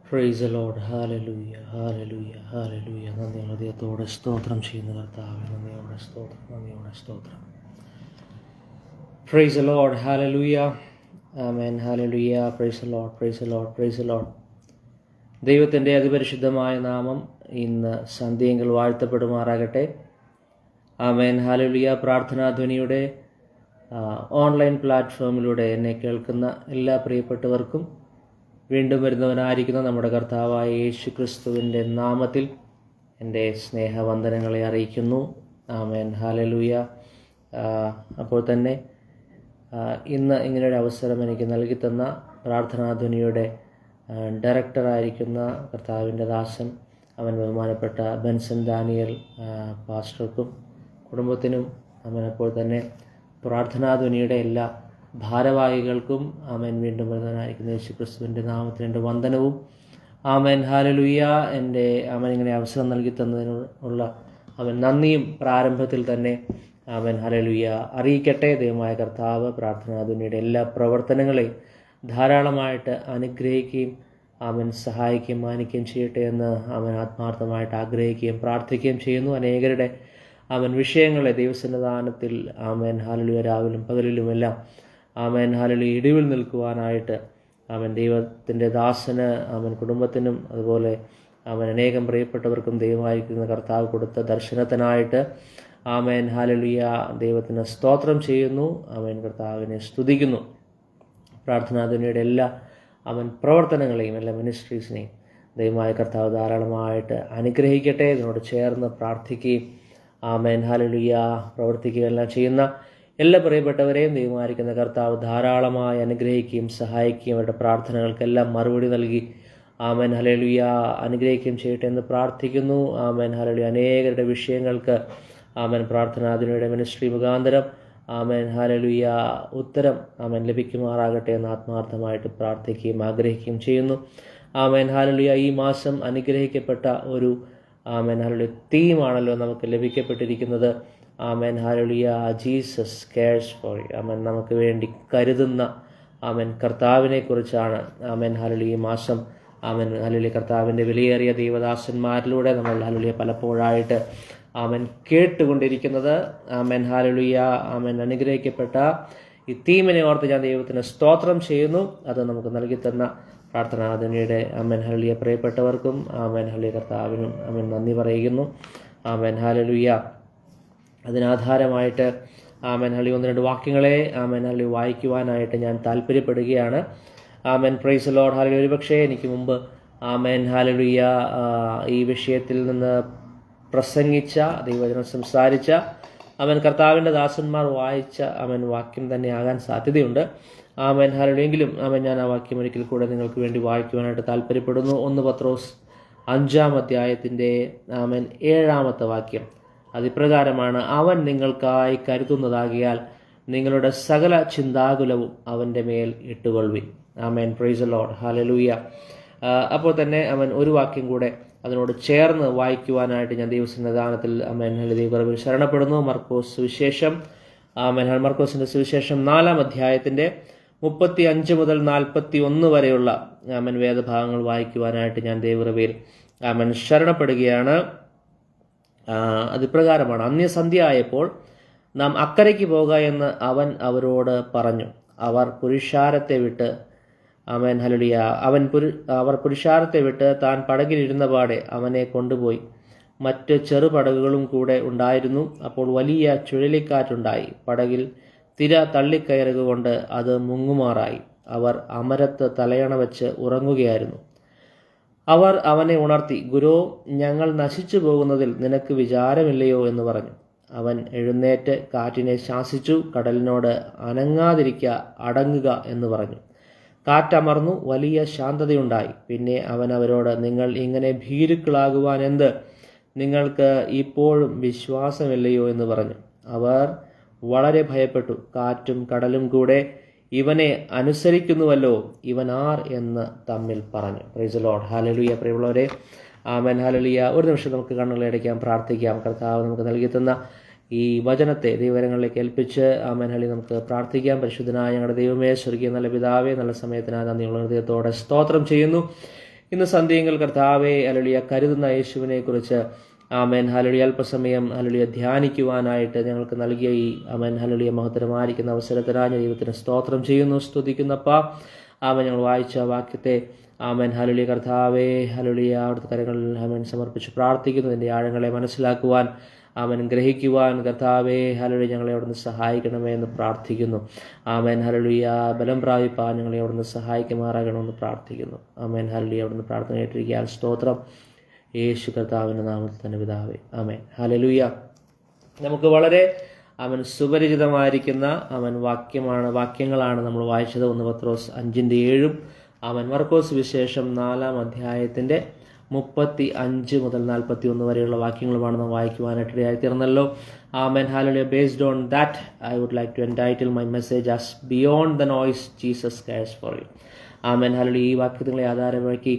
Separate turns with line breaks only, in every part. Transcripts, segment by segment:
Price the Lord. Hallelujah, hallelujah, hallelujah. നന്ദിയുള്ള ദൈവത്തോടെ സ്തോത്രം ചെയ്യുന്ന കർത്താവേ, നന്ദിയോടെ സ്തോത്രം, നന്ദിയോടെ സ്തോത്രം. Praise the Lord. Hallelujah, amen, hallelujah. Praise the Lord, praise the Lord, praise the Lord. ദൈവത്തിൻ്റെ അതിപരിശുദ്ധമായ നാമം ഇന്ന് സന്ധ്യയെങ്കിൽ വാഴ്ത്തപ്പെടുമാറാകട്ടെ. ആമേൻ, ഹല്ലേലൂയ. പ്രാർത്ഥനാധ്വനിയുടെ ഓൺലൈൻ പ്ലാറ്റ്ഫോമിലൂടെ എന്നെ കേൾക്കുന്ന എല്ലാ പ്രിയപ്പെട്ടവർക്കും വീണ്ടും വരുന്നവനായിരിക്കുന്ന നമ്മുടെ കർത്താവായ യേശു ക്രിസ്തുവിൻ്റെ നാമത്തിൽ എൻ്റെ സ്നേഹവന്ദനങ്ങളെ അറിയിക്കുന്നു. ആമേൻ, ഹല്ലേലൂയ. അപ്പോൾ തന്നെ ഇന്ന് ഇങ്ങനെയൊരു അവസരം എനിക്ക് നൽകി തന്ന പ്രാർത്ഥനാധ്വനിയുടെ ഡയറക്ടറായിരിക്കുന്ന കർത്താവിൻ്റെ ദാസൻ, അവൻ ബഹുമാനപ്പെട്ട ബെൻസൺ ഡാനിയൽ പാസ്റ്റർക്കും കുടുംബത്തിനും, അവൻ അപ്പോൾ തന്നെ പ്രാർത്ഥനാധ്വനിയുടെ എല്ലാ ഭാരവാഹികൾക്കും ആമേൻ വീണ്ടും വരുന്നവനായിരിക്കുന്ന യേശു ക്രിസ്തുവിൻ്റെ നാമത്തിൽ എൻ്റെ വന്ദനവും. ആമേൻ, ഹല്ലേലൂയ. എൻ്റെ ആമേൻ ഇങ്ങനെ അവസരം നൽകി തന്നതിനുള്ള അവൻ നന്ദിയും പ്രാരംഭത്തിൽ തന്നെ ആമേൻ, ഹല്ലേലൂയ അറിയിക്കട്ടെ. ദൈവമായ കർത്താവ് പ്രാർത്ഥനാധ്വനിയുടെ എല്ലാ പ്രവർത്തനങ്ങളെയും ധാരാളമായിട്ട് അനുഗ്രഹിക്കുകയും ആമേൻ സഹായിക്കുകയും മാനിക്കുകയും ചെയ്യട്ടെ എന്ന് അവൻ ആത്മാർത്ഥമായിട്ട് ആഗ്രഹിക്കുകയും പ്രാർത്ഥിക്കുകയും ചെയ്യുന്നു. അനേകരുടെ അവൻ വിഷയങ്ങളെ ദൈവസന്നിധാനത്തിൽ ആമേൻ, ഹല്ലേലൂയ രാവിലും പകലിലുമെല്ലാം ആമേൻ, ഹല്ലേലൂയ ഇടിവിൽ നിൽക്കുവാനായിട്ട് അവൻ ദൈവത്തിൻ്റെ ദാസന്, അവൻ കുടുംബത്തിനും അതുപോലെ അവൻ അനേകം പ്രിയപ്പെട്ടവർക്കും ദൈവമായിരിക്കുന്ന കർത്താവ് കൊടുത്ത ദർശനത്തിനായിട്ട് ആമേൻ, ഹല്ലേലൂയ ദൈവത്തിന് സ്തോത്രം ചെയ്യുന്നു. അവൻ കർത്താവിനെ സ്തുതിക്കുന്നു. പ്രാർത്ഥനാധ്വനിയുടെ എല്ലാ അവൻ പ്രവർത്തനങ്ങളെയും എല്ലാ മിനിസ്ട്രീസിനെയും ദൈവമായ കർത്താവ് ധാരാളമായിട്ട് അനുഗ്രഹിക്കട്ടെ. ഇതിനോട് ചേർന്ന് പ്രാർത്ഥിക്കുകയും ആമേൻ, ഹല്ലേലൂയ പ്രവർത്തിക്കുകയെല്ലാം ചെയ്യുന്ന എല്ലാ പ്രിയപ്പെട്ടവരെയും ദൈവമായിരിക്കുന്ന കർത്താവ് ധാരാളമായി അനുഗ്രഹിക്കുകയും സഹായിക്കുകയും അവരുടെ പ്രാർത്ഥനകൾക്കെല്ലാം മറുപടി നൽകി ആമേൻ, ഹല്ലേലൂയ അനുഗ്രഹിക്കുകയും ചെയ്യട്ടെ എന്ന് പ്രാർത്ഥിക്കുന്നു. ആമേൻ, ഹല്ലേലൂയ അനേകരുടെ വിഷയങ്ങൾക്ക് ആമേൻ പ്രാർത്ഥനാധ്വനിയുടെ മിനിസ്ട്രി മുഖാന്തരം ആമേൻ, ഹല്ലേലൂയ ഉത്തരം ആമേൻ ലഭിക്കുമാറാകട്ടെ എന്ന് ആത്മാർത്ഥമായിട്ട് പ്രാർത്ഥിക്കുകയും ആഗ്രഹിക്കുകയും ചെയ്യുന്നു. ആമേൻ, ഹല്ലേലൂയ ഈ മാസം അനുഗ്രഹിക്കപ്പെട്ട ഒരു ആമേൻ, ഹല്ലേലൂയ തീമാണല്ലോ നമുക്ക് ലഭിക്കപ്പെട്ടിരിക്കുന്നത്. Amen, hallelujah Jesus cares for you. Amen, നമുക്ക് വേണ്ടി കരുതുന്ന ആമേൻ കർത്താവിനെ കുറിച്ചാണ് ആമേൻ, ഹല്ലേലൂയ ഈ മാസം ആമേൻ, ഹല്ലേലൂയ കർത്താവിൻ്റെ വിലയേറിയ ദൈവദാസന്മാരിലൂടെ നമ്മൾ ഹല്ലേലൂയ പലപ്പോഴായിട്ട് ആമേൻ കേട്ടുകൊണ്ടിരിക്കുന്നത്. ആമേൻ, ഹല്ലേലൂയ ആമേൻ അനുഗ്രഹിക്കപ്പെട്ട ഈ തീമിനെ ഓർത്ത് ഞാൻ ദൈവത്തിന് സ്തോത്രം ചെയ്യുന്നു. അത് നമുക്ക് നൽകി തന്ന പ്രാർത്ഥനാധ്വനിയുടെ ആമേൻ, ഹല്ലേലൂയ പ്രിയപ്പെട്ടവർക്കും ആമേൻ, ഹല്ലേലൂയ കർത്താവിനും ആമേൻ നന്ദി പറയുന്നു. ആമേൻ, ഹല്ലേലൂയ അതിനാധാരമായിട്ട് ആമേൻ, ഹല്ലേലൂയ ഒന്ന് രണ്ട് വാക്യങ്ങളെ ആമേൻ, ഹല്ലേലൂയ വായിക്കുവാനായിട്ട് ഞാൻ താല്പര്യപ്പെടുകയാണ്. ആമേൻ, പ്രൈസ് ദി ലോർഡ്. ഹല്ലേലൂയ ഒരുപക്ഷേ എനിക്ക് മുമ്പ് ആമേൻ, ഹല്ലേലൂയ ഈ വിഷയത്തിൽ നിന്ന് പ്രസംഗിച്ച ദൈവവചനം സംസാരിച്ച അവൻ കർത്താവിൻ്റെ ദാസന്മാർ വായിച്ച അവൻ വാക്യം തന്നെ ആകാൻ സാധ്യതയുണ്ട്. ആമേൻ, ഹല്ലേലൂയ എങ്കിലും ആമേൻ ഞാൻ ആ വാക്യം ഒരിക്കൽ കൂടെ നിങ്ങൾക്ക് വേണ്ടി വായിക്കുവാനായിട്ട് താല്പര്യപ്പെടുന്നു. 1 പത്രോസ് 5-ാം അധ്യായത്തിൻ്റെ ആമേൻ 7-ാമത്തെ വാക്യം അതിപ്രകാരമാണ്: അവൻ നിങ്ങൾക്കായി കരുതുന്നതാകിയാൽ നിങ്ങളുടെ സകല ചിന്താകുലവും അവൻ്റെ മേൽ ഇട്ടുകൊള്ളുവിൻ. ആമേൻ, പ്രൈസ് ദി ലോർഡ്. ഹല്ലേലൂയ. അപ്പോൾ തന്നെ അവൻ ഒരു വാക്യം കൂടെ അതിനോട് ചേർന്ന് വായിക്കുവാനായിട്ട് ഞാൻ ദൈവസന്നിധാനത്തിൽ ആമേൻ, ഹല്ലേലൂയ ശരണപ്പെടുന്നു. മർക്കോസ് സുവിശേഷം ആമേൻ, മർക്കോസിൻ്റെ സുവിശേഷം 4-ാം അധ്യായത്തിൻ്റെ 35 മുതൽ 41 വരെയുള്ള ആമേൻ വേദഭാഗങ്ങൾ വായിക്കുവാനായിട്ട് ഞാൻ ദൈവകൃപയിൽ ആമേൻ ശരണപ്പെടുകയാണ്. അതിപ്രകാരമാണ്: അന്യസന്ധ്യ ആയപ്പോൾ നാം അക്കരയ്ക്ക് പോകുക എന്ന് അവൻ അവരോട് പറഞ്ഞു. അവർ പുരുഷാരത്തെ വിട്ട് ആമേൻ, ഹല്ലേലൂയ അവർ പുരുഷാരത്തെ വിട്ട് താൻ പടകിലിരുന്ന പാടെ അവനെ കൊണ്ടുപോയി. മറ്റ് ചെറുപടകുകളും കൂടെ ഉണ്ടായിരുന്നു. അപ്പോൾ വലിയ ചുഴലിക്കാറ്റുണ്ടായി. പടകിൽ തിര തള്ളിക്കയറുക കൊണ്ട് അത് മുങ്ങുമാറായി. അവർ അമരത്ത് തലയണ വെച്ച് ഉറങ്ങുകയായിരുന്നു. അവർ അവനെ ഉണർത്തി, ഗുരോ, ഞങ്ങൾ നശിച്ചു പോകുന്നതിൽ നിനക്ക് വിചാരമില്ലയോ എന്ന് പറഞ്ഞു. അവൻ എഴുന്നേറ്റ് കാറ്റിനെ ശാസിച്ചു, കടലിനോട് അനങ്ങാതിരിക്കുക, അടങ്ങുക എന്ന് പറഞ്ഞു. കാറ്റമർന്നു, വലിയ ശാന്തതയുണ്ടായി. പിന്നെ അവൻ അവരോട്, നിങ്ങൾ ഇങ്ങനെ ഭീരുക്കളാകുവാൻ എന്ത്? നിങ്ങൾക്ക് ഇപ്പോഴും വിശ്വാസമില്ലയോ എന്ന് പറഞ്ഞു. അവർ വളരെ ഭയപ്പെട്ടു. കാറ്റും കടലും കൂടെ ഇവനെ അനുസരിക്കുന്നുവല്ലോ, ഇവൻ ആർ എന്ന് തമ്മിൽ പറഞ്ഞു. Price the Lord. ഹല്ലേലൂയ. പ്രിയമുള്ളവരെ, ആമേൻ, ഹല്ലേലൂയ. ഒരു നിമിഷം നമുക്ക് കണ്ണുകളടയ്ക്കാം, പ്രാർത്ഥിക്കാം. കർത്താവ് നമുക്ക് നൽകി തന്ന ഈ വചനത്തെ ദൈവകരങ്ങളിലേക്ക് ഏൽപ്പിച്ച് ആമേൻ, ഹല്ലേലൂയ നമുക്ക് പ്രാർത്ഥിക്കാം. പരിശുദ്ധനായ ഞങ്ങളുടെ ദൈവമേ, സ്വർഗീയ നല്ല പിതാവേ, നല്ല സമയത്തിനായി നന്ദിയുള്ള ഹൃദയത്തോടെ സ്തോത്രം ചെയ്യുന്നു. ഇന്ന് സന്ധ്യയെങ്കിൽ കർത്താവെ ഹല്ലേലൂയ കരുതുന്ന യേശുവിനെ കുറിച്ച് ആമേൻ ഹല്ലേലൂയ അല്പസമയം ഹല്ലേലൂയ ധ്യാനിക്കുവാനായിട്ട് ഞങ്ങൾക്ക് നൽകിയ ഈ ആമേൻ ഹല്ലേലൂയ മഹത്തരമായിരിക്കുന്ന അവസരത്തിനായി ദൈവത്തിന് സ്തോത്രം ചെയ്യുന്നു, സ്തുതിക്കുന്നപ്പാ. ആമേൻ ഞങ്ങൾ വായിച്ച വാക്യത്തെ ആമേൻ ഹല്ലേലൂയ കർത്താവേ ഹല്ലേലൂയ അവിടുത്തെ കരങ്ങളിൽ ആമേൻ സമർപ്പിച്ച് പ്രാർത്ഥിക്കുന്നു. ഇതിൻ്റെ ആഴങ്ങളെ മനസ്സിലാക്കുവാൻ ആമേൻ ഗ്രഹിക്കുവാൻ കർത്താവേ ഹല്ലേലൂയ ഞങ്ങളെ അവിടുന്ന് സഹായിക്കണമേ എന്ന് പ്രാർത്ഥിക്കുന്നു. ആമേൻ ഹല്ലേലൂയ ബലം പ്രാപിപ്പാൻ ഞങ്ങളെ അവിടുന്ന് സഹായിക്കുമാറാകണമെന്ന് പ്രാർത്ഥിക്കുന്നു. ആമേൻ ഹല്ലേലൂയ അവിടുന്ന് പ്രാർത്ഥന കേട്ടിരിക്കാൻ സ്തോത്രം. യേശു കർത്താവിൻ്റെ നാമത്തിൽ തന്നെ പിതാവേ, ആമേൻ ഹല്ലേലൂയ. നമുക്ക് വളരെ അവൻ സുപരിചിതമായിരിക്കുന്ന അവൻ വാക്യങ്ങളാണ് നമ്മൾ വായിച്ചത്. 1 പത്രോസ് 5:7, അവൻ മർക്കോസ് വിശേഷം 4-ാം അധ്യായത്തിൻ്റെ 35 മുതൽ 41 വരെയുള്ള വാക്യങ്ങളുമാണ് നാം വായിക്കുവാനായിട്ട് ഇടയായിത്തീർന്നല്ലോ. Amen hallelujah. Based on that I would like to entitle my message as beyond the noise Jesus cares for you. Amen hallelujah. ഈ വാക്യങ്ങളെ ആധാരമാക്കി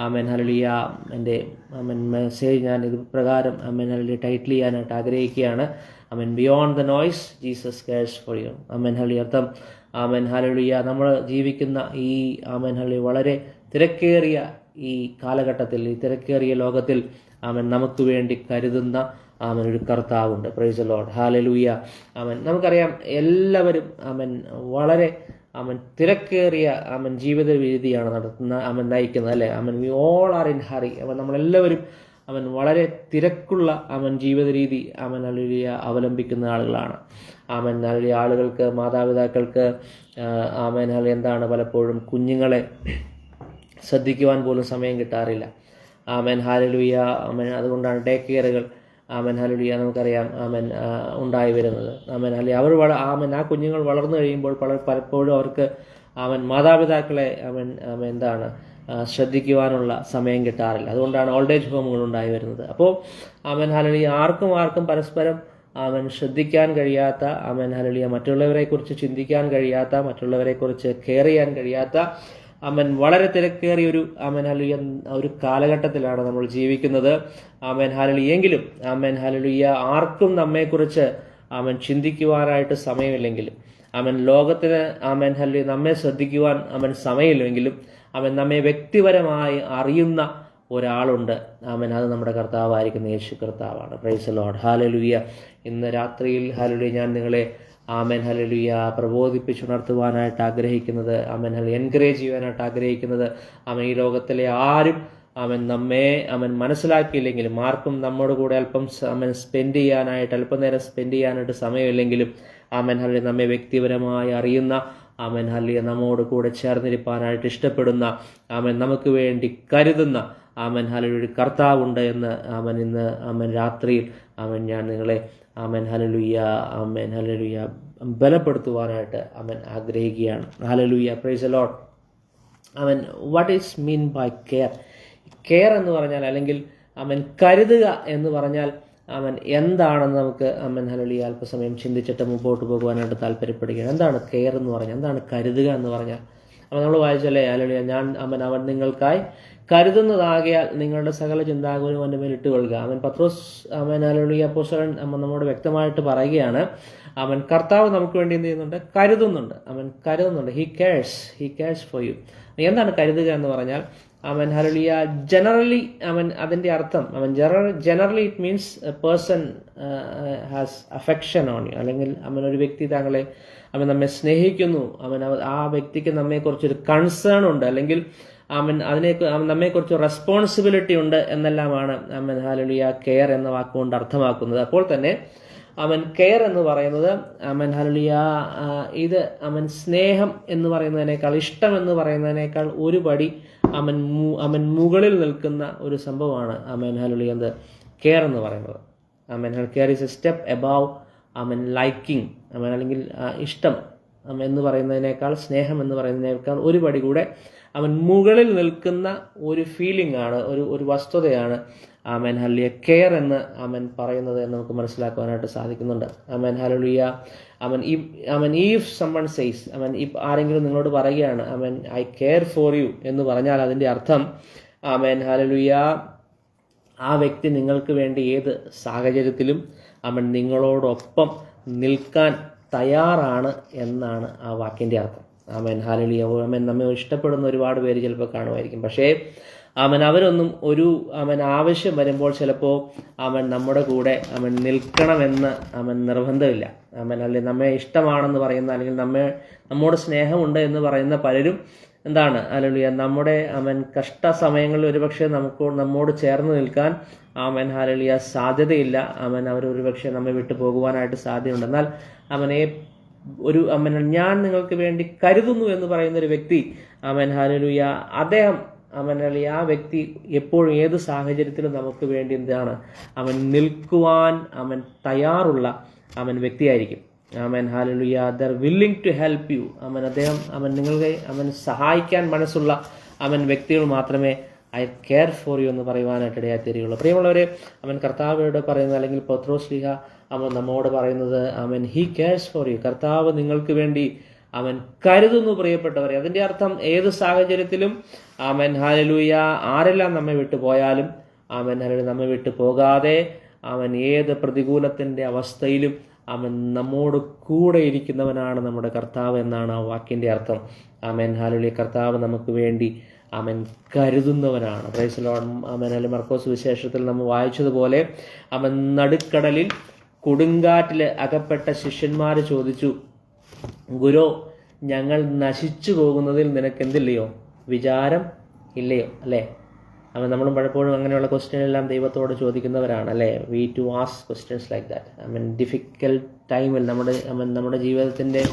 ആമേൻ ഹല്ലേലൂയ എൻ്റെ ആമേൻ മെസ്സേജ് ഞാൻ ഇത് പ്രകാരം ആമേൻ ഹല്ലേലൂയ ടൈറ്റിൽ ചെയ്യാനായിട്ട് ആഗ്രഹിക്കുകയാണ്. Amen beyond the noise Jesus cares for you. Amen hallelujah. അർത്ഥം ആമേൻ ഹല്ലേലൂയ നമ്മൾ ജീവിക്കുന്ന ഈ ആമേൻ ഹല്ലേലൂയ വളരെ തിരക്കേറിയ ഈ കാലഘട്ടത്തിൽ, ഈ തിരക്കേറിയ ലോകത്തിൽ ആമേൻ നമുക്ക് വേണ്ടി കരുതുന്ന ആമേൻ ഒരു കർത്താവുണ്ട്. Praise the Lord. Hallelujah. Amen. നമുക്കറിയാം എല്ലാവരും ആമേൻ വളരെ ആമേൻ തിരക്കേറിയ ആമേൻ ജീവിത രീതിയാണ് നയിക്കുന്നത്, അല്ലേ? Amen we all are in hurry. അവൻ നമ്മളെല്ലാവരും അവൻ വളരെ തിരക്കുള്ള അവൻ ജീവിത രീതി അവൻ ഹല്ലേലൂയ അവലംബിക്കുന്ന ആളുകളാണ്. Amen hallelujah. ആളുകൾക്ക്, മാതാപിതാക്കൾക്ക് ആമേൻ ഹല്ലേലൂയ എന്താണ് പലപ്പോഴും കുഞ്ഞുങ്ങളെ ശ്രദ്ധിക്കുവാൻ പോലും സമയം കിട്ടാറില്ല. Amen hallelujah. ആമേൻ. അതുകൊണ്ടാണ് ഡേ കെയറുകൾ ആമേൻ ഹല്ലേലൂയ നമുക്കറിയാം ആമേൻ ഉണ്ടായി വരുന്നത്. ആമേൻ ഹല്ലേലൂയ. ആമേൻ ആ കുഞ്ഞുങ്ങൾ വളർന്നു കഴിയുമ്പോൾ പലപ്പോഴും അവർക്ക് ആമേൻ മാതാപിതാക്കളെ ആമേൻ എന്താണ് ശ്രദ്ധിക്കുവാനുള്ള സമയം കിട്ടാറില്ല. അതുകൊണ്ടാണ് ഓൾഡ് ഏജ് ഹോമുകൾ ഉണ്ടായി വരുന്നത്. അപ്പോൾ ആമേൻ ഹല്ലേലൂയ ആർക്കും പരസ്പരം ആമേൻ ശ്രദ്ധിക്കാൻ കഴിയാത്ത, ആമേൻ ഹല്ലേലൂയ മറ്റുള്ളവരെക്കുറിച്ച് ചിന്തിക്കാൻ കഴിയാത്ത, മറ്റുള്ളവരെക്കുറിച്ച് കെയർ ചെയ്യാൻ കഴിയാത്ത ആമേൻ വളരെ തിരക്കേറിയ ഒരു ആമേൻ ഹല്ലേലൂയ ഒരു കാലഘട്ടത്തിലാണ് നമ്മൾ ജീവിക്കുന്നത്. Amen hallelujah. എങ്കിലും ആമേൻ ഹല്ലേലൂയ ആർക്കും നമ്മെക്കുറിച്ച് ആമേൻ ചിന്തിക്കുവാനായിട്ട് സമയമില്ലെങ്കിലും, ആമേൻ ലോകത്തിന് ആമേൻ ഹല്ലേലൂയ നമ്മെ ശ്രദ്ധിക്കുവാൻ ആമേൻ സമയമില്ലെങ്കിലും, ആമേൻ നമ്മെ വ്യക്തിപരമായി അറിയുന്ന ഒരാളുണ്ട്. ആമേൻ. അത് നമ്മുടെ കർത്താവായിരിക്കുന്ന യേശു കർത്താവാണ്. Price the Lord. ഹല്ലേലൂയ. ഇന്ന് രാത്രിയിൽ ഹല്ലേലൂയ ഞാൻ നിങ്ങളെ ആമേൻ ഹല്ലേലൂയ പ്രബോധിപ്പിച്ചുണർത്തുവാനായിട്ട് ആഗ്രഹിക്കുന്നത്, ആമേൻ ഹല്ലേലൂയ എൻകറേജ് ചെയ്യാനായിട്ട് ആഗ്രഹിക്കുന്നത്, ആമേൻ ഈ ലോകത്തിലെ ആരും ആമേൻ നമ്മെ ആമേൻ മനസ്സിലാക്കിയില്ലെങ്കിലും, ആർക്കും നമ്മുടെ കൂടെ അല്പം ആമേൻ അല്പനേരം സ്പെൻഡ് ചെയ്യാനായിട്ട് സമയമില്ലെങ്കിലും, ആമേൻ ഹല്ലേലൂയ നമ്മെ വ്യക്തിപരമായി അറിയുന്ന, ആമേൻ ഹല്ലേലൂയ നമ്മോട് കൂടെ ചേർന്നിരിപ്പാനായിട്ട് ഇഷ്ടപ്പെടുന്ന, ആമേൻ നമുക്ക് വേണ്ടി കരുതുന്ന ആമേൻ ഹല്ലേലൂയ ഒരു കർത്താവുണ്ട് എന്ന് ആമേൻ ഇന്ന് ആമേൻ രാത്രിയിൽ ആമേൻ ഞാൻ നിങ്ങളെ ആമേൻ ഹല്ലേലൂയ ആമേൻ ഹല്ലേലൂയ ബലപ്പെടുത്തുവാനായിട്ട് ആമേൻ ആഗ്രഹിക്കുകയാണ്. ഹല്ലേലൂയ. Praise the lord. ആമേൻ. What is mean by care? Care എന്ന് പറഞ്ഞാൽ, അല്ലെങ്കിൽ ആമേൻ കരുതുക എന്ന് പറഞ്ഞാൽ ആമേൻ എന്താണെന്ന് നമുക്ക് ആമേൻ ഹല്ലേലൂയ അല്പസമയം ചിന്തിച്ചിട്ട് മുമ്പോട്ട് പോകുവാനായിട്ട് താല്പര്യപ്പെടുകയാണ്. എന്താണ് കെയർ എന്ന് പറഞ്ഞാൽ? എന്താണ് കരുതുക എന്ന് പറഞ്ഞാൽ? അപ്പോൾ നമ്മൾ വായിച്ചല്ലേ ഹല്ലേലൂയ അവൻ നിങ്ങൾക്കായി കരുതുന്നതാകിയാൽ നിങ്ങളുടെ സകല ചിന്താകുലവും അവൻ്റെ മേൽ ഇട്ടുകൊള്ളുക. അവൻ പത്രോസ് ആമേൻ ഹല്ലേലൂയ അപ്പോസ്തലൻ നമ്മോട് വ്യക്തമായിട്ട് പറയുകയാണ്, അവൻ കർത്താവ് നമുക്ക് വേണ്ടി എന്ത് ചെയ്യുന്നുണ്ട്? കരുതുന്നുണ്ട്. അവൻ കരുതുന്നുണ്ട്. He cares for U. എന്താണ് കരുതുക എന്ന് പറഞ്ഞാൽ? അവൻ ഹല്ലേലൂയ ജനറലി അവൻ അതിൻ്റെ അർത്ഥം generally it means A person has affection on you. അല്ലെങ്കിൽ ഒരു വ്യക്തി അവൻ നമ്മെ സ്നേഹിക്കുന്നു, ആ വ്യക്തിക്ക് നമ്മെക്കുറിച്ചൊരു കൺസേൺ ഉണ്ട്, അല്ലെങ്കിൽ നമ്മെക്കുറിച്ച് റെസ്പോൺസിബിലിറ്റി ഉണ്ട് എന്നെല്ലാമാണ് ഹല്ലേലൂയ കെയർ എന്ന വാക്കുകൊണ്ട് അർത്ഥമാക്കുന്നത്. അപ്പോൾ തന്നെ കെയർ എന്ന് പറയുന്നത് ഹല്ലേലൂയ ഇത് സ്നേഹം എന്ന് പറയുന്നതിനേക്കാൾ, ഇഷ്ടം എന്ന് പറയുന്നതിനേക്കാൾ ഒരു പടി മുകളിൽ നിൽക്കുന്ന ഒരു സംഭവമാണ് ഹല്ലേലൂയ എന്ത് കെയർ എന്ന് പറയുന്നത്. Care is A step above liking, അല്ലെങ്കിൽ ഇഷ്ടം എന്ന് പറയുന്നതിനേക്കാൾ, സ്നേഹം എന്ന് പറയുന്നതിനേക്കാൾ ഒരു പടി കൂടെ മുകളിൽ നിൽക്കുന്ന ഒരു ഫീലിംഗ് ആണ്, ഒരു വസ്തുതയാണ് ഹല്ലേലൂയ കെയർ എന്ന് പറയുന്നത് എന്ന് നമുക്ക് മനസ്സിലാക്കുവാനായിട്ട് സാധിക്കുന്നുണ്ട്. ഹല്ലേലൂയ. ഈഫ് സമ്മൺ സെയ്സ്, ആരെങ്കിലും നിങ്ങളോട് പറയുകയാണ് ഐ കെയർ ഫോർ യു എന്ന് പറഞ്ഞാൽ അതിൻ്റെ അർത്ഥം ഹല്ലേലൂയ ആ വ്യക്തി നിങ്ങൾക്ക് വേണ്ടി ഏത് സാഹചര്യത്തിലും നിങ്ങളോടൊപ്പം നിൽക്കാൻ തയ്യാറാണ് എന്നാണ് ആ വാക്കിൻ്റെ അർത്ഥം. ഹല്ലേലൂയ. നമ്മെ ഇഷ്ടപ്പെടുന്ന ഒരുപാട് പേര് ചിലപ്പോൾ കാണുമായിരിക്കും. പക്ഷേ അവരൊന്നും ഒരു ആവശ്യം വരുമ്പോൾ ചിലപ്പോൾ നമ്മുടെ കൂടെ നിൽക്കണമെന്ന് നിർബന്ധമില്ല. അല്ലെങ്കിൽ നമ്മെ ഇഷ്ടമാണെന്ന് പറയുന്ന, അല്ലെങ്കിൽ നമ്മോട് സ്നേഹമുണ്ട് എന്ന് പറയുന്ന പലരും എന്താണ് ഹല്ലേലൂയ നമ്മുടെ കഷ്ട സമയങ്ങളിൽ ഒരുപക്ഷെ നമ്മോട് ചേർന്ന് നിൽക്കാൻ ഹല്ലേലൂയ സാധ്യതയില്ല. അവർ ഒരുപക്ഷെ നമ്മെ വിട്ടു പോകുവാനായിട്ട് സാധ്യതയുണ്ട്. എന്നാൽ ഒരു ഞാൻ നിങ്ങൾക്ക് വേണ്ടി കരുതുന്നു എന്ന് പറയുന്ന ഒരു വ്യക്തി ഹല്ലേലൂയ അദ്ദേഹം ആ വ്യക്തി എപ്പോഴും ഏത് സാഹചര്യത്തിലും നമുക്ക് വേണ്ടി എന്താണ് നിൽക്കുവാൻ തയ്യാറുള്ള വ്യക്തിയായിരിക്കും. Hallelujah. They're willing to help you. അദ്ദേഹം നിങ്ങൾക്ക് സഹായിക്കാൻ മനസ്സുള്ള വ്യക്തികൾ മാത്രമേ ഐ കെയർ ഫോർ യു എന്ന് പറയുവാനായിട്ട് ഇടയായിത്തീരുകയുള്ളൂ. പ്രിയമുള്ളവരെ, കർത്താവോട് പറയുന്നത്, അല്ലെങ്കിൽ പത്രോസ് ശ്ലീഹ നമ്മോട് പറയുന്നത് ഹി കെയർസ് ഫോർ യു. കർത്താവ് നിങ്ങൾക്ക് വേണ്ടി കരുതുന്നു പ്രിയപ്പെട്ടവരെ. അതിന്റെ അർത്ഥം ഏത് സാഹചര്യത്തിലും ഹല്ലേലൂയ ആരെല്ലാം നമ്മെ വിട്ടു പോയാലും ഹല്ലേലൂയ നമ്മെ വിട്ടു പോകാതെ ഏത് പ്രതികൂലത്തിന്റെ അവസ്ഥയിലും നമ്മോട് കൂടെ ഇരിക്കുന്നവനാണ് നമ്മുടെ കർത്താവ് എന്നാണ് ആ വാക്കിന്റെ അർത്ഥം. ഹല്ലേലൂയ. കർത്താവ് നമുക്ക് വേണ്ടി കരുതുന്നവനാണ്. Praise the Lord. അല്ലെങ്കിൽ മർക്കോസ് വിശേഷത്തിൽ നമ്മൾ വായിച്ചതുപോലെ നടുക്കടലിൽ കൊടുങ്കാറ്റിൽ അകപ്പെട്ട ശിഷ്യന്മാർ ചോദിച്ചു, ഗുരു, ഞങ്ങൾ നശിച്ചു പോകുന്നതിൽ നിനക്ക് എന്തില്ലയോ, വിചാരം ഇല്ലയോ? അല്ലേ? നമ്മളും പലപ്പോഴും അങ്ങനെയുള്ള ക്വസ്റ്റ്യൻ എല്ലാം ദൈവത്തോട് ചോദിക്കുന്നവരാണ്, അല്ലേ? We too ask questions like that. Difficult ടൈമിൽ നമ്മുടെ ജീവിതത്തിൻ്റെ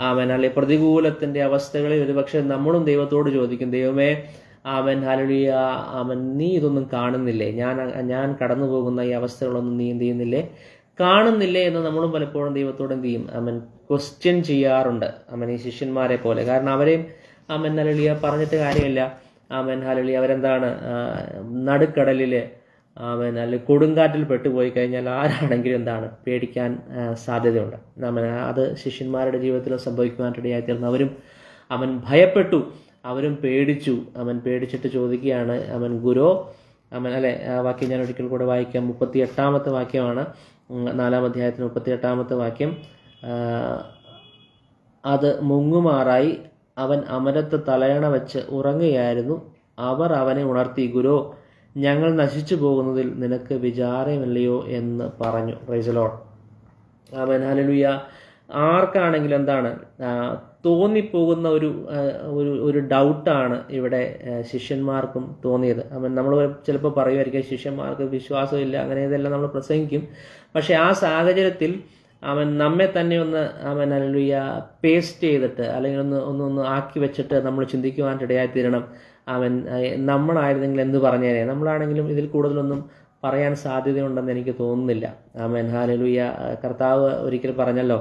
അല്ലെങ്കിൽ പ്രതികൂലത്തിൻ്റെ അവസ്ഥകളിൽ ഒരുപക്ഷെ നമ്മളും ദൈവത്തോട് ചോദിക്കും, ദൈവമേ ഹല്ലേലൂയ നീ ഇതൊന്നും കാണുന്നില്ലേ? ഞാൻ കടന്നു പോകുന്ന ഈ അവസ്ഥകളൊന്നും നീ എന്ത് ചെയ്യുന്നില്ലേ, കാണുന്നില്ലേ എന്ന് നമ്മളും പലപ്പോഴും ദൈവത്തോട് എന്ത് ചെയ്യും, ക്വസ്റ്റ്യൻ ചെയ്യാറുണ്ട്. ഈ ശിഷ്യന്മാരെ പോലെ. കാരണം അവരെയും ഹല്ലേലൂയ പറഞ്ഞിട്ട് കാര്യമില്ല. ഹല്ലേലൂയ അവരെന്താണ് നടുക്കടലിൽ അല്ലെങ്കിൽ കൊടുങ്കാറ്റിൽ പെട്ടുപോയി കഴിഞ്ഞാൽ ആരാണെങ്കിലും എന്താണ് പേടിക്കാൻ സാധ്യതയുണ്ട്. അത് ശിഷ്യന്മാരുടെ ജീവിതത്തിലും സംഭവിക്കുവാനിടയായിത്തീർന്നു. അവരും ഭയപ്പെട്ടു, അവരും പേടിച്ചു. പേടിച്ചിട്ട് ചോദിക്കുകയാണ്, ഗുരു, അല്ലെ? ആ വാക്യം ഞാൻ ഒരിക്കൽ കൂടെ വായിക്കാം. 38-ാമത്തെ വാക്യമാണ്, 4-ാം അധ്യായത്തിന് 38-ാമത്തെ വാക്യം. അത് മുങ്ങുമാറായി അവൻ അമരത്ത് തലയണ വെച്ച് ഉറങ്ങുകയായിരുന്നു. അവർ അവനെ ഉണർത്തി, ഗുരു, ഞങ്ങൾ നശിച്ചു പോകുന്നതിൽ നിനക്ക് വിചാരമില്ലയോ എന്ന് പറഞ്ഞു. Price the Lord. ഹല്ലേലൂയ. ആർക്കാണെങ്കിലും എന്താണ് തോന്നിപ്പോകുന്ന ഒരു ഡൗട്ടാണ് ഇവിടെ ശിഷ്യന്മാർക്കും തോന്നിയത്. നമ്മൾ ചിലപ്പോൾ പറയുമായിരിക്കും ശിഷ്യന്മാർക്ക് വിശ്വാസമില്ല, അങ്ങനെ ഇതെല്ലാം നമ്മൾ പ്രസംഗിക്കും. പക്ഷെ ആ സാഹചര്യത്തിൽ നമ്മെ തന്നെ ഒന്ന് ഹല്ലേലൂയ പേസ്റ്റ് ചെയ്തിട്ട്, അല്ലെങ്കിൽ ഒന്ന് ആക്കി വെച്ചിട്ട് നമ്മൾ ചിന്തിക്കുവാനിടയായിത്തീരണം. നമ്മളായിരുന്നെങ്കിൽ എന്ത് പറഞ്ഞേനെ? നമ്മളാണെങ്കിലും ഇതിൽ കൂടുതലൊന്നും പറയാൻ സാധ്യതയുണ്ടെന്ന് എനിക്ക് തോന്നുന്നില്ല. ഹല്ലേലൂയ. കർത്താവ് ഒരിക്കൽ പറഞ്ഞല്ലോ,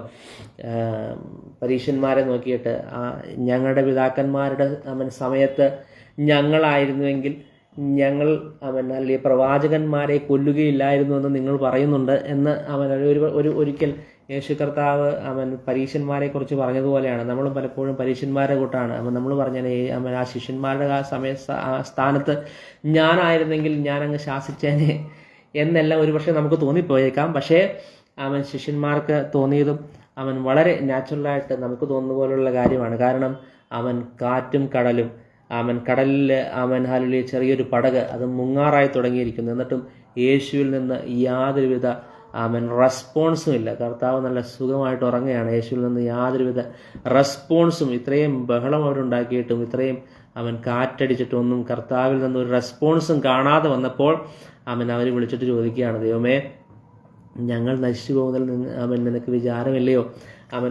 പരീശന്മാരെ നോക്കിയിട്ട്, ഞങ്ങളുടെ പിതാക്കന്മാരുടെ സമയത്ത് ഞങ്ങളായിരുന്നുവെങ്കിൽ ഞങ്ങൾ അല്ലെങ്കിൽ പ്രവാചകന്മാരെ കൊല്ലുകയില്ലായിരുന്നു എന്ന് നിങ്ങൾ പറയുന്നുണ്ട് എന്ന് ഒരിക്കൽ യേശു കർത്താവ് പരീശന്മാരെ കുറിച്ച് പറഞ്ഞതുപോലെയാണ്. നമ്മളും പലപ്പോഴും പരീശന്മാരെ കൂട്ടാണ്. നമ്മൾ പറഞ്ഞാൽ ആ ശിഷ്യന്മാരുടെ സ്ഥാനത്ത് ഞാനായിരുന്നെങ്കിൽ ഞാൻ അങ്ങ് ശാസിച്ചേനെ എന്നെല്ലാം ഒരുപക്ഷെ നമുക്ക് തോന്നിപ്പോയേക്കാം. പക്ഷേ ശിഷ്യന്മാർക്ക് തോന്നിയതും വളരെ നാച്ചുറലായിട്ട് നമുക്ക് തോന്നുന്ന പോലുള്ള കാര്യമാണ്. കാരണം കാറ്റും കടലും, കടലിൽ ഹല്ലേലൂയ ചെറിയൊരു പടക് അത് മുങ്ങാറായി തുടങ്ങിയിരിക്കുന്നു. എന്നിട്ടും യേശുവിൽ നിന്ന് യാതൊരുവിധ റെസ്പോൺസും ഇല്ല. കർത്താവ് നല്ല സുഖമായിട്ട് ഉറങ്ങുകയാണ്. യേശുവിൽ നിന്ന് യാതൊരുവിധ റെസ്പോൺസും, ഇത്രയും ബഹളം അവരുണ്ടാക്കിയിട്ടും ഇത്രയും കാറ്റടിച്ചിട്ടൊന്നും കർത്താവിൽ നിന്ന് ഒരു റെസ്പോൺസും കാണാതെ വന്നപ്പോൾ അവർ വിളിച്ചിട്ട് ചോദിക്കുകയാണ്, ദൈവമേ, ഞങ്ങൾ നശിച്ചു പോകുന്നതിൽ നിനക്ക് വിചാരമില്ലയോ?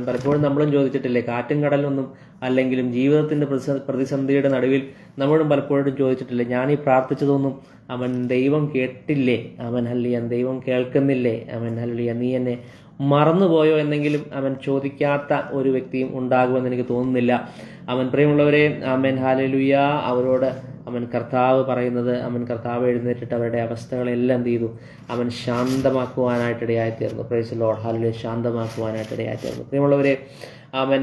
പലപ്പോഴും നമ്മളും ചോദിച്ചിട്ടില്ലേ, കാറ്റും കടലൊന്നും അല്ലെങ്കിലും ജീവിതത്തിൻ്റെ പ്രതിസന്ധിയുടെ നടുവിൽ നമ്മളും പലപ്പോഴും ചോദിച്ചിട്ടില്ലേ, ഞാനീ പ്രാർത്ഥിച്ചതൊന്നും ദൈവം കേട്ടില്ലേ? ഹല്ലേലൂയ, ദൈവം കേൾക്കുന്നില്ലേ? ഹല്ലേലൂയ, നീ എന്നെ മറന്നുപോയോ എന്നെങ്കിലും ചോദിക്കാത്ത ഒരു വ്യക്തിയും ഉണ്ടാകുമെന്ന് എനിക്ക് തോന്നുന്നില്ല. പ്രിയമുള്ളവരെ, ഹല്ലേലൂയ അവരോട് കർത്താവ് പറയുന്നത്, കർത്താവ് എഴുന്നേറ്റിട്ട് അവരുടെ അവസ്ഥകളെല്ലാം എന്ത് ചെയ്തു? ശാന്തമാക്കുവാനായിട്ടിടയായിത്തീർന്നു. Praise the Lord. ഹല്ലേലൂയ. ശാന്തമാക്കുവാനായിട്ടിടയായിത്തീർന്നു. പ്രിയമുള്ളവരെ,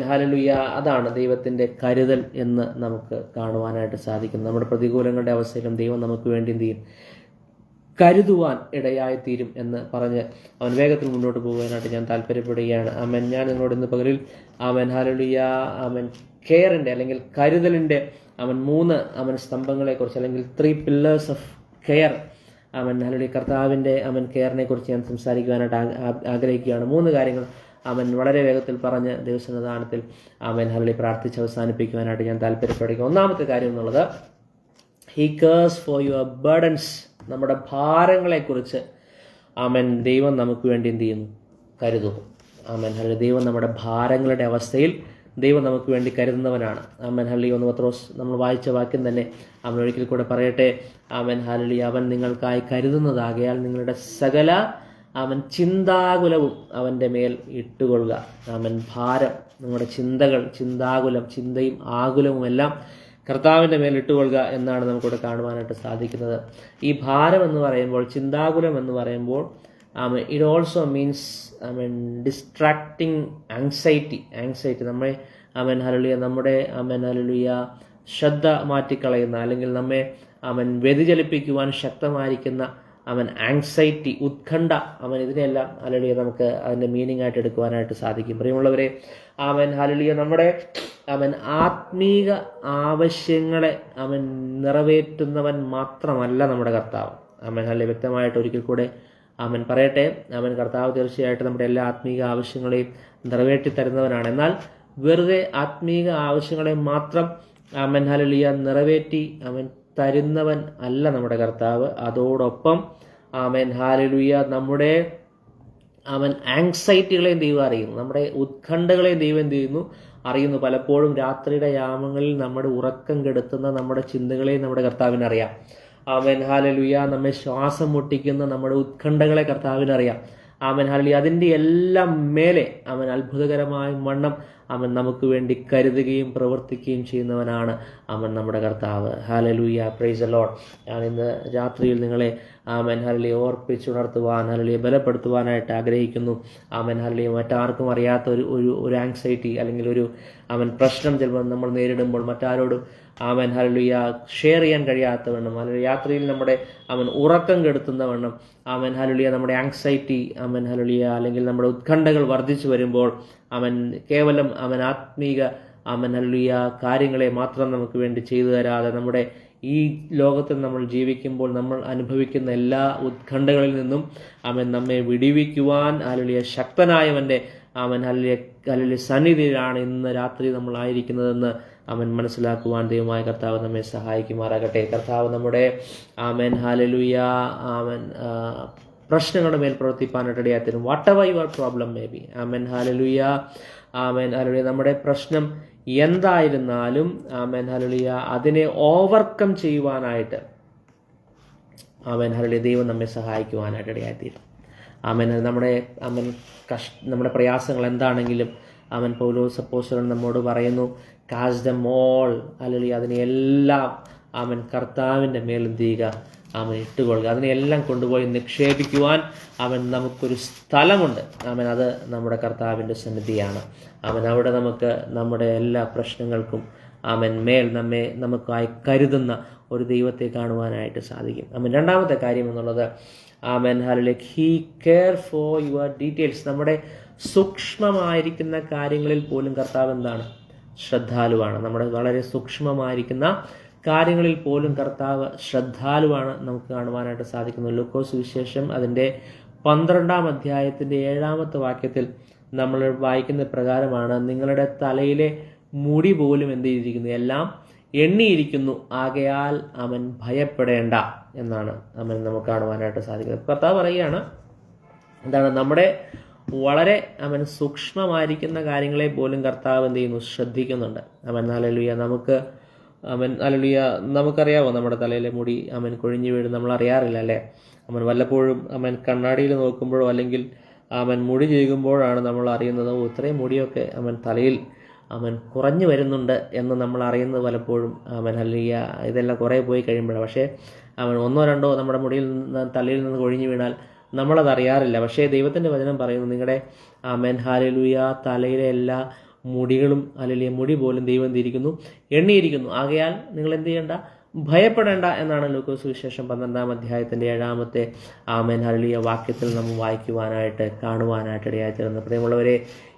ഹല്ലേലൂയ അതാണ് ദൈവത്തിൻ്റെ കരുതൽ എന്ന് നമുക്ക് കാണുവാനായിട്ട് സാധിക്കും. നമ്മുടെ പ്രതികൂലങ്ങളുടെ അവസ്ഥയിലും ദൈവം നമുക്ക് വേണ്ടി എന്ത് ചെയ്യും? കരുതുവാൻ ഇടയായിത്തീരും എന്ന് പറഞ്ഞ് വേഗത്തിൽ മുന്നോട്ട് പോകുവാനായിട്ട് ഞാൻ താല്പര്യപ്പെടുകയാണ്. ഞാൻ നിങ്ങളോട് ഇന്ന് പകലിൽ ഹല്ലേലൂയ കെയറിൻ്റെ അല്ലെങ്കിൽ കരുതലിൻ്റെ 3 സ്തംഭങ്ങളെക്കുറിച്ച്, അല്ലെങ്കിൽ 3 pillars ഓഫ് കെയർ, ഹല്ലേലൂയ, കർത്താവിൻ്റെ കെയറിനെ കുറിച്ച് ഞാൻ സംസാരിക്കുവാനായിട്ട് ആഗ്രഹിക്കുകയാണ്. 3 കാര്യങ്ങൾ വളരെ വേഗത്തിൽ പറഞ്ഞ് ദൈവസന്നിധാനത്തിൽ ഹല്ലേലൂയ പ്രാർത്ഥിച്ച് അവസാനിപ്പിക്കുവാനായിട്ട് ഞാൻ താല്പര്യപ്പെടുക. ഒന്നാമത്തെ കാര്യം എന്നുള്ളത്, he cares for your burdens. നമ്മുടെ ഭാരങ്ങളെക്കുറിച്ച് ദൈവം നമുക്ക് വേണ്ടി എന്ത് ചെയ്യുന്നു? കരുതുന്നു. ഹല്ലേലൂയ. ദൈവം നമ്മുടെ ഭാരങ്ങളുടെ അവസ്ഥയിൽ ദൈവം നമുക്ക് വേണ്ടി കരുതുന്നവനാണ്. ഹല്ലേലൂയ. 1 പത്രോസ് നമ്മൾ വായിച്ച വാക്യം തന്നെ ഒരിക്കൽ കൂടെ പറയട്ടെ. ഹല്ലേലൂയ. അവൻ നിങ്ങൾക്കായി കരുതുന്നതാകയാൽ നിങ്ങളുടെ സകല ചിന്താകുലവും അവൻ്റെ മേൽ ഇട്ടുകൊള്ളുക. ഭാരം, നിങ്ങളുടെ ചിന്തകൾ, ചിന്താകുലം, ചിന്തയും ആകുലവും എല്ലാം കർത്താവിൻ്റെ മേൽ ഇട്ടുകൊള്ളുക എന്നാണ് നമുക്കിവിടെ കാണുവാനായിട്ട് സാധിക്കുന്നത്. ഈ ഭാരം എന്ന് പറയുമ്പോൾ, ചിന്താകുലം എന്ന് പറയുമ്പോൾ, it also means distracting anxiety. നമ്മെ ഹല്ലേലൂയ നമ്മുടെ ഹല്ലേലൂയ ശ്രദ്ധ മാറ്റിക്കളയുന്ന, അല്ലെങ്കിൽ നമ്മെ വ്യതിചലിപ്പിക്കുവാൻ ശക്തമായിരിക്കുന്ന ആങ്സൈറ്റി, ഉത്കണ്ഠ, ഇതിനെല്ലാം ഹല്ലേലൂയ നമുക്ക് അതിൻ്റെ മീനിങ് ആയിട്ട് എടുക്കുവാനായിട്ട് സാധിക്കും. പ്രിയമുള്ളവരെ, ഹല്ലേലൂയ നമ്മുടെ ആത്മീക ആവശ്യങ്ങളെ നിറവേറ്റുന്നവൻ മാത്രമല്ല നമ്മുടെ കർത്താവ്. ഹല്ലേലൂയ. വ്യക്തമായിട്ട് ഒരിക്കൽ കൂടെ പറയട്ടെ. കർത്താവ് തീർച്ചയായിട്ടും നമ്മുടെ എല്ലാ ആത്മീക ആവശ്യങ്ങളെയും നിറവേറ്റി തരുന്നവനാണ്. എന്നാൽ വെറുതെ ആത്മീക ആവശ്യങ്ങളെ മാത്രം ഹല്ലേലൂയ നിറവേറ്റി തരുന്നവൻ അല്ല നമ്മുടെ കർത്താവ്. അതോടൊപ്പം ഹല്ലേലൂയ നമ്മുടെ ആങ്സൈറ്റികളെയും ദൈവം അറിയുന്നു, നമ്മുടെ ഉത്കണ്ഠകളെയും ദൈവം എന്ത് ചെയ്യുന്നു? അറിയുന്നു. പലപ്പോഴും രാത്രിയുടെ യാമങ്ങളിൽ നമ്മുടെ ഉറക്കം കെടുത്തുന്ന നമ്മുടെ ചിന്തകളെയും നമ്മുടെ കർത്താവിനറിയാം. ഹല്ലേലൂയ. നമ്മെ ശ്വാസം മുട്ടിക്കുന്ന നമ്മുടെ ഉത്കണ്ഠകളെ കർത്താവിനറിയാം. ഹല്ലേലൂയ. അതിൻ്റെ എല്ലാം മേലെ അത്ഭുതകരമായ വണ്ണം നമുക്ക് വേണ്ടി കരുതുകയും പ്രവർത്തിക്കുകയും ചെയ്യുന്നവനാണ് നമ്മുടെ കർത്താവ്. ഹല്ലേലൂയ. Praise the Lord. ഞാൻ ഇന്ന് രാത്രിയിൽ നിങ്ങളെ ഹല്ലേലൂയ ഓർപ്പിച്ചുണർത്തുവാൻ, ഹല്ലേലൂയ ബലപ്പെടുത്തുവാനായിട്ട് ആഗ്രഹിക്കുന്നു. ഹല്ലേലൂയ. മറ്റാർക്കും അറിയാത്ത ഒരു ആങ്സൈറ്റി, അല്ലെങ്കിൽ ഒരു പ്രശ്നം ചിലപ്പോൾ നമ്മൾ നേരിടുമ്പോൾ മറ്റാരോടും ഹല്ലേലൂയ ഷെയർ ചെയ്യാൻ കഴിയാത്തവണ്ണം, അല്ലെങ്കിൽ രാത്രിയിൽ നമ്മുടെ ഉറക്കം കെടുത്തുന്നവണ്ണം ഹല്ലേലൂയ നമ്മുടെ ആങ്സൈറ്റി ഹല്ലേലൂയ അല്ലെങ്കിൽ നമ്മുടെ ഉത്കണ്ഠകൾ വർദ്ധിച്ചു വരുമ്പോൾ കേവലം ആത്മീക ഹല്ലേലൂയ കാര്യങ്ങളെ മാത്രം നമുക്ക് വേണ്ടി ചെയ്തു തരാതെ, നമ്മുടെ ഈ ലോകത്തിൽ നമ്മൾ ജീവിക്കുമ്പോൾ നമ്മൾ അനുഭവിക്കുന്ന എല്ലാ ഉത്കണ്ഠകളിൽ നിന്നും നമ്മെ വിടിവിക്കുവാൻ ഹല്ലേലൂയ ശക്തനായവൻ്റെ ഹല്ലേലൂയ സന്നിധിയിലാണ് ഇന്ന് രാത്രി നമ്മളായിരിക്കുന്നതെന്ന് മനസ്സിലാക്കുവാൻ ദൈവമായ കർത്താവ് നമ്മെ സഹായിക്കുമാറാകട്ടെ. കർത്താവ് നമ്മുടെ ഹല്ലേലൂയ പ്രശ്നങ്ങളുടെ മേൽ പ്രവർത്തിപ്പാനായിട്ട് ഇടയാത്തരും. Whatever your problem may be. Hallelujah. Hallelujah. നമ്മുടെ പ്രശ്നം എന്തായിരുന്നാലും ഹല്ലേലൂയ അതിനെ ഓവർകം ചെയ്യുവാനായിട്ട് ഹല്ലേലൂയ ദൈവം നമ്മെ സഹായിക്കുവാനായിട്ട് ഇടയാത്തരും. നമ്മുടെ പ്രയാസങ്ങൾ എന്താണെങ്കിലും പൗലോസ് അപ്പോസ്തലൻ നമ്മോട് പറയുന്നു, കാസ്റ്റ് ദം ഓൾ. ഹല്ലേലൂയ. അതിനെല്ലാം കർത്താവിൻ്റെ മേൽ എന്ത് ചെയ്യുക? ഇട്ടുകൊള്ളുക. അതിനെല്ലാം കൊണ്ടുപോയി നിക്ഷേപിക്കുവാൻ നമുക്കൊരു സ്ഥലമുണ്ട്. അത് നമ്മുടെ കർത്താവിൻ്റെ സന്നിധിയാണ്. അവിടെ നമുക്ക് നമ്മുടെ എല്ലാ പ്രശ്നങ്ങൾക്കും മേൽ നമുക്കായി കരുതുന്ന ഒരു ദൈവത്തെ കാണുവാനായിട്ട് സാധിക്കും. രണ്ടാമത്തെ കാര്യം എന്നുള്ളത് hallelujah he care for your details. നമ്മുടെ സൂക്ഷ്മമായിരിക്കുന്ന കാര്യങ്ങളിൽ പോലും കർത്താവ് എന്താണ്? ശ്രദ്ധാലുവാണ്. നമ്മുടെ വളരെ സൂക്ഷ്മമായിരിക്കുന്ന കാര്യങ്ങളിൽ പോലും കർത്താവ് ശ്രദ്ധാലുവാണ് നമുക്ക് കാണുവാനായിട്ട് സാധിക്കുന്നു. ലൂക്കോസ് സുവിശേഷം അതിൻ്റെ 12-ാം അധ്യായത്തിൻ്റെ 7-ാമത്തെ വാക്യത്തിൽ നമ്മൾ വായിക്കുന്ന പ്രകാരമാണ്, നിങ്ങളുടെ തലയിലെ മുടി പോലും എന്ത് ചെയ്തിരിക്കുന്നു? എല്ലാം എണ്ണിയിരിക്കുന്നു, ആകയാൽ ഭയപ്പെടേണ്ട എന്നാണ് നമുക്ക് കാണുവാനായിട്ട് സാധിക്കുന്നത്. കർത്താവ് പറയുകയാണ് എന്താണ്? നമ്മുടെ വളരെ സൂക്ഷ്മമായിരിക്കുന്ന കാര്യങ്ങളെ പോലും കർത്താവ് എന്ത് ചെയ്യുന്നു? ശ്രദ്ധിക്കുന്നുണ്ട്. ഹല്ലേലൂയ. ഹല്ലേലൂയ നമുക്കറിയാമോ നമ്മുടെ തലയിലെ മുടി കൊഴിഞ്ഞു വീഴും? നമ്മൾ അറിയാറില്ല അല്ലേ? വല്ലപ്പോഴും കണ്ണാടിയിൽ നോക്കുമ്പോഴോ അല്ലെങ്കിൽ മുടി ചെയ്യുമ്പോഴാണ് നമ്മൾ അറിയുന്നത്, ഇത്രയും മുടിയൊക്കെ തലയിൽ കുറഞ്ഞു വരുന്നുണ്ട് എന്ന് നമ്മൾ അറിയുന്നത് പലപ്പോഴും ഹല്ലേലൂയ ഇതെല്ലാം കുറേ പോയി കഴിയുമ്പോഴാണ്. പക്ഷേ 1-2 നമ്മുടെ മുടിയിൽ തലയിൽ നിന്ന് കൊഴിഞ്ഞു വീണാൽ നമ്മളത് അറിയാറില്ല. പക്ഷേ ദൈവത്തിൻ്റെ വചനം പറയുന്നു, നിങ്ങളുടെ ഹല്ലേലൂയ തലയിലെ എല്ലാ മുടികളും ഹല്ലേലൂയ മുടി പോലും ദൈവം എന്തിരിക്കുന്നു? എണ്ണിയിരിക്കുന്നു, ആകയാൽ നിങ്ങൾ എന്ത് ചെയ്യേണ്ട? ഭയപ്പെടേണ്ട എന്നാണ് ലൂക്കോസ് സുവിശേഷം 12-ാം അധ്യായത്തിൻ്റെ 7-ാമത്തെ ഹല്ലേലൂയ വാക്യത്തിൽ നമ്മൾ വായിക്കുവാനായിട്ട് കാണുവാനായിട്ട് ഇടയായിത്തീരുന്നത്. പ്രിയമുള്ളവരെ,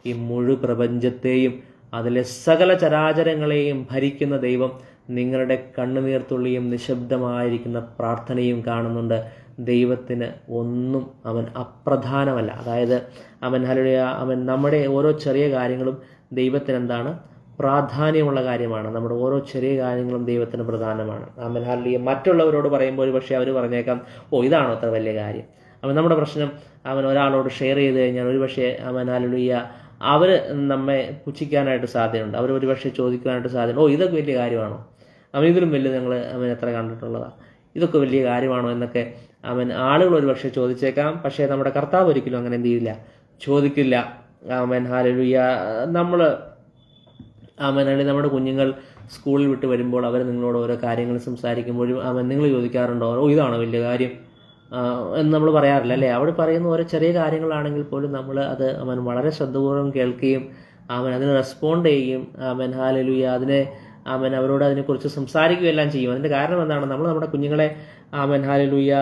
ഈ മുഴു പ്രപഞ്ചത്തെയും അതിലെ സകല ചരാചരങ്ങളെയും ഭരിക്കുന്ന ദൈവം നിങ്ങളുടെ കണ്ണുനീർത്തുള്ളിയും നിശബ്ദമായിരിക്കുന്ന പ്രാർത്ഥനയും കാണുന്നുണ്ട്. ദൈവത്തിന് ഒന്നും അപ്രധാനമല്ല. അതായത് നമ്മുടെ ഓരോ ചെറിയ കാര്യങ്ങളും ദൈവത്തിന് എന്താണ്? പ്രാധാന്യമുള്ള കാര്യമാണ്. നമ്മുടെ ഓരോ ചെറിയ കാര്യങ്ങളും ദൈവത്തിന് പ്രധാനമാണ്. ഹല്ലേലൂയ. മറ്റുള്ളവരോട് പറയുമ്പോൾ ഒരു പക്ഷേ അവർ പറഞ്ഞേക്കാം, ഇതാണോ അത്ര വലിയ കാര്യം? നമ്മുടെ പ്രശ്നം ഒരാളോട് ഷെയർ ചെയ്ത് കഴിഞ്ഞാൽ ഒരു പക്ഷേ ഹല്ലേലൂയ അവർ നമ്മെ പുച്ഛിക്കാനായിട്ട് സാധ്യതയുണ്ട്. അവർ ഒരു പക്ഷേ ചോദിക്കാനായിട്ട് സാധ്യതയുണ്ട്, ഇതൊക്കെ വലിയ കാര്യമാണോ? ഇതിലും വലിയ നിങ്ങൾ എത്ര കണ്ടിട്ടുള്ളതാണ്? ഇതൊക്കെ വലിയ കാര്യമാണോ എന്നൊക്കെ ആളുകൾ ഒരു പക്ഷേ ചോദിച്ചേക്കാം. പക്ഷേ നമ്മുടെ കർത്താവ് ഒരിക്കലും അങ്ങനെ എന്ത് ചെയ്യില്ല, ചോദിക്കില്ല. ഹല്ലേലൂയ. അല്ലെങ്കിൽ നമ്മുടെ കുഞ്ഞുങ്ങൾ സ്കൂളിൽ വിട്ട് വരുമ്പോൾ അവർ നിങ്ങളോട് ഓരോ കാര്യങ്ങൾ സംസാരിക്കുമ്പോഴും നിങ്ങൾ ചോദിക്കാറുണ്ടോ, ഇതാണോ വലിയ കാര്യം എന്ന് നമ്മൾ പറയാറില്ല അല്ലേ? അവിടെ പറയുന്ന ഓരോ ചെറിയ കാര്യങ്ങളാണെങ്കിൽ പോലും നമ്മൾ അത് വളരെ ശ്രദ്ധപൂർവ്വം കേൾക്കുകയും അതിന് റെസ്പോണ്ട് ചെയ്യുകയും ഹല്ലേലൂയ അതിനെ അവരോട് അതിനെക്കുറിച്ച് സംസാരിക്കുകയും എല്ലാം ചെയ്യും. അതിൻ്റെ കാരണം എന്താണ്? നമ്മുടെ കുഞ്ഞുങ്ങളെ ഹല്ലേലൂയ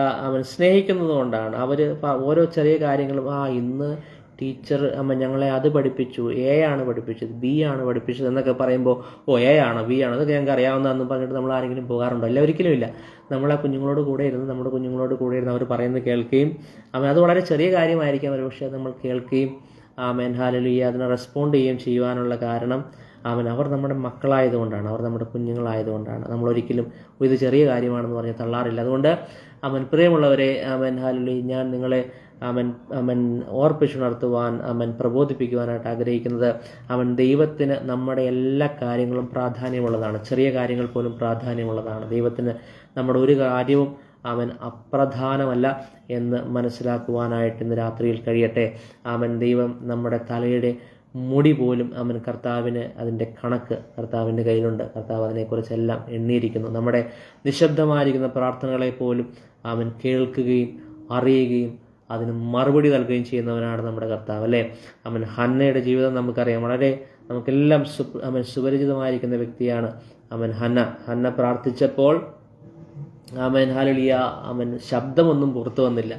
സ്നേഹിക്കുന്നത് കൊണ്ടാണ്. അവർ ഓരോ ചെറിയ കാര്യങ്ങളും ഇന്ന് ടീച്ചർ ഞങ്ങളെ അത് പഠിപ്പിച്ചു, എ ആണ് പഠിപ്പിച്ചത്, ബി ആണ് പഠിപ്പിച്ചത് എന്നൊക്കെ പറയുമ്പോൾ എ ആണോ ബി ആണോ അതൊക്കെ ഞങ്ങൾക്ക് അറിയാവുന്നതെന്ന് പറഞ്ഞിട്ട് നമ്മൾ ആരെങ്കിലും പോകാറുണ്ടോ? ഇല്ല, ഒരിക്കലും ഇല്ല. നമ്മൾ ആ കുഞ്ഞുങ്ങളോട് കൂടെ ഇരുന്ന് അവർ പറയുന്നത് കേൾക്കുകയും അത് വളരെ ചെറിയ കാര്യമായിരിക്കാം ഒരു പക്ഷേ നമ്മൾ കേൾക്കുകയും ഹല്ലേലൂയ അതിനെ റെസ്പോണ്ട് ചെയ്യുകയും ചെയ്യുവാനുള്ള കാരണം അവർ നമ്മുടെ മക്കളായതുകൊണ്ടാണ്, അവർ നമ്മുടെ കുഞ്ഞുങ്ങളായതുകൊണ്ടാണ്. നമ്മളൊരിക്കലും ഇത് ചെറിയ കാര്യമാണെന്ന് പറഞ്ഞ് തള്ളാറില്ല. അതുകൊണ്ട് പ്രിയമുള്ളവരെ ഹല്ലേലൂയ, ഞാൻ നിങ്ങളെ ഓർപ്പിച്ചുണർത്തുവാൻ പ്രബോധിപ്പിക്കുവാനായിട്ട് ആഗ്രഹിക്കുന്നത് ദൈവത്തിന് നമ്മുടെ എല്ലാ കാര്യങ്ങളും പ്രാധാന്യമുള്ളതാണ്. ചെറിയ കാര്യങ്ങൾ പോലും പ്രാധാന്യമുള്ളതാണ്. ദൈവത്തിന് നമ്മുടെ ഒരു കാര്യവും അപ്രധാനമല്ല എന്ന് മനസ്സിലാക്കുവാനായിട്ട് ഇന്ന് രാത്രിയിൽ കഴിയട്ടെ. ദൈവം നമ്മുടെ തലയുടെ മുടി പോലും കർത്താവിന് അതിൻ്റെ കണക്ക് കർത്താവിൻ്റെ കയ്യിലുണ്ട്. കർത്താവ് അതിനെക്കുറിച്ചെല്ലാം എണ്ണിയിരിക്കുന്നു. നമ്മുടെ നിശബ്ദമായിരിക്കുന്ന പ്രാർത്ഥനകളെ പോലും കേൾക്കുകയും അറിയുകയും അതിന് മറുപടി നൽകുകയും ചെയ്യുന്നവനാണ് നമ്മുടെ കർത്താവ് അല്ലേ? ഹന്നയുടെ ജീവിതം നമുക്കറിയാം. വളരെ നമുക്കെല്ലാം സുപരിചിതമായിരിക്കുന്ന വ്യക്തിയാണ് ഹന്ന പ്രാർത്ഥിച്ചപ്പോൾ ഹല്ലേലൂയ ശബ്ദമൊന്നും പുറത്തു വന്നില്ല.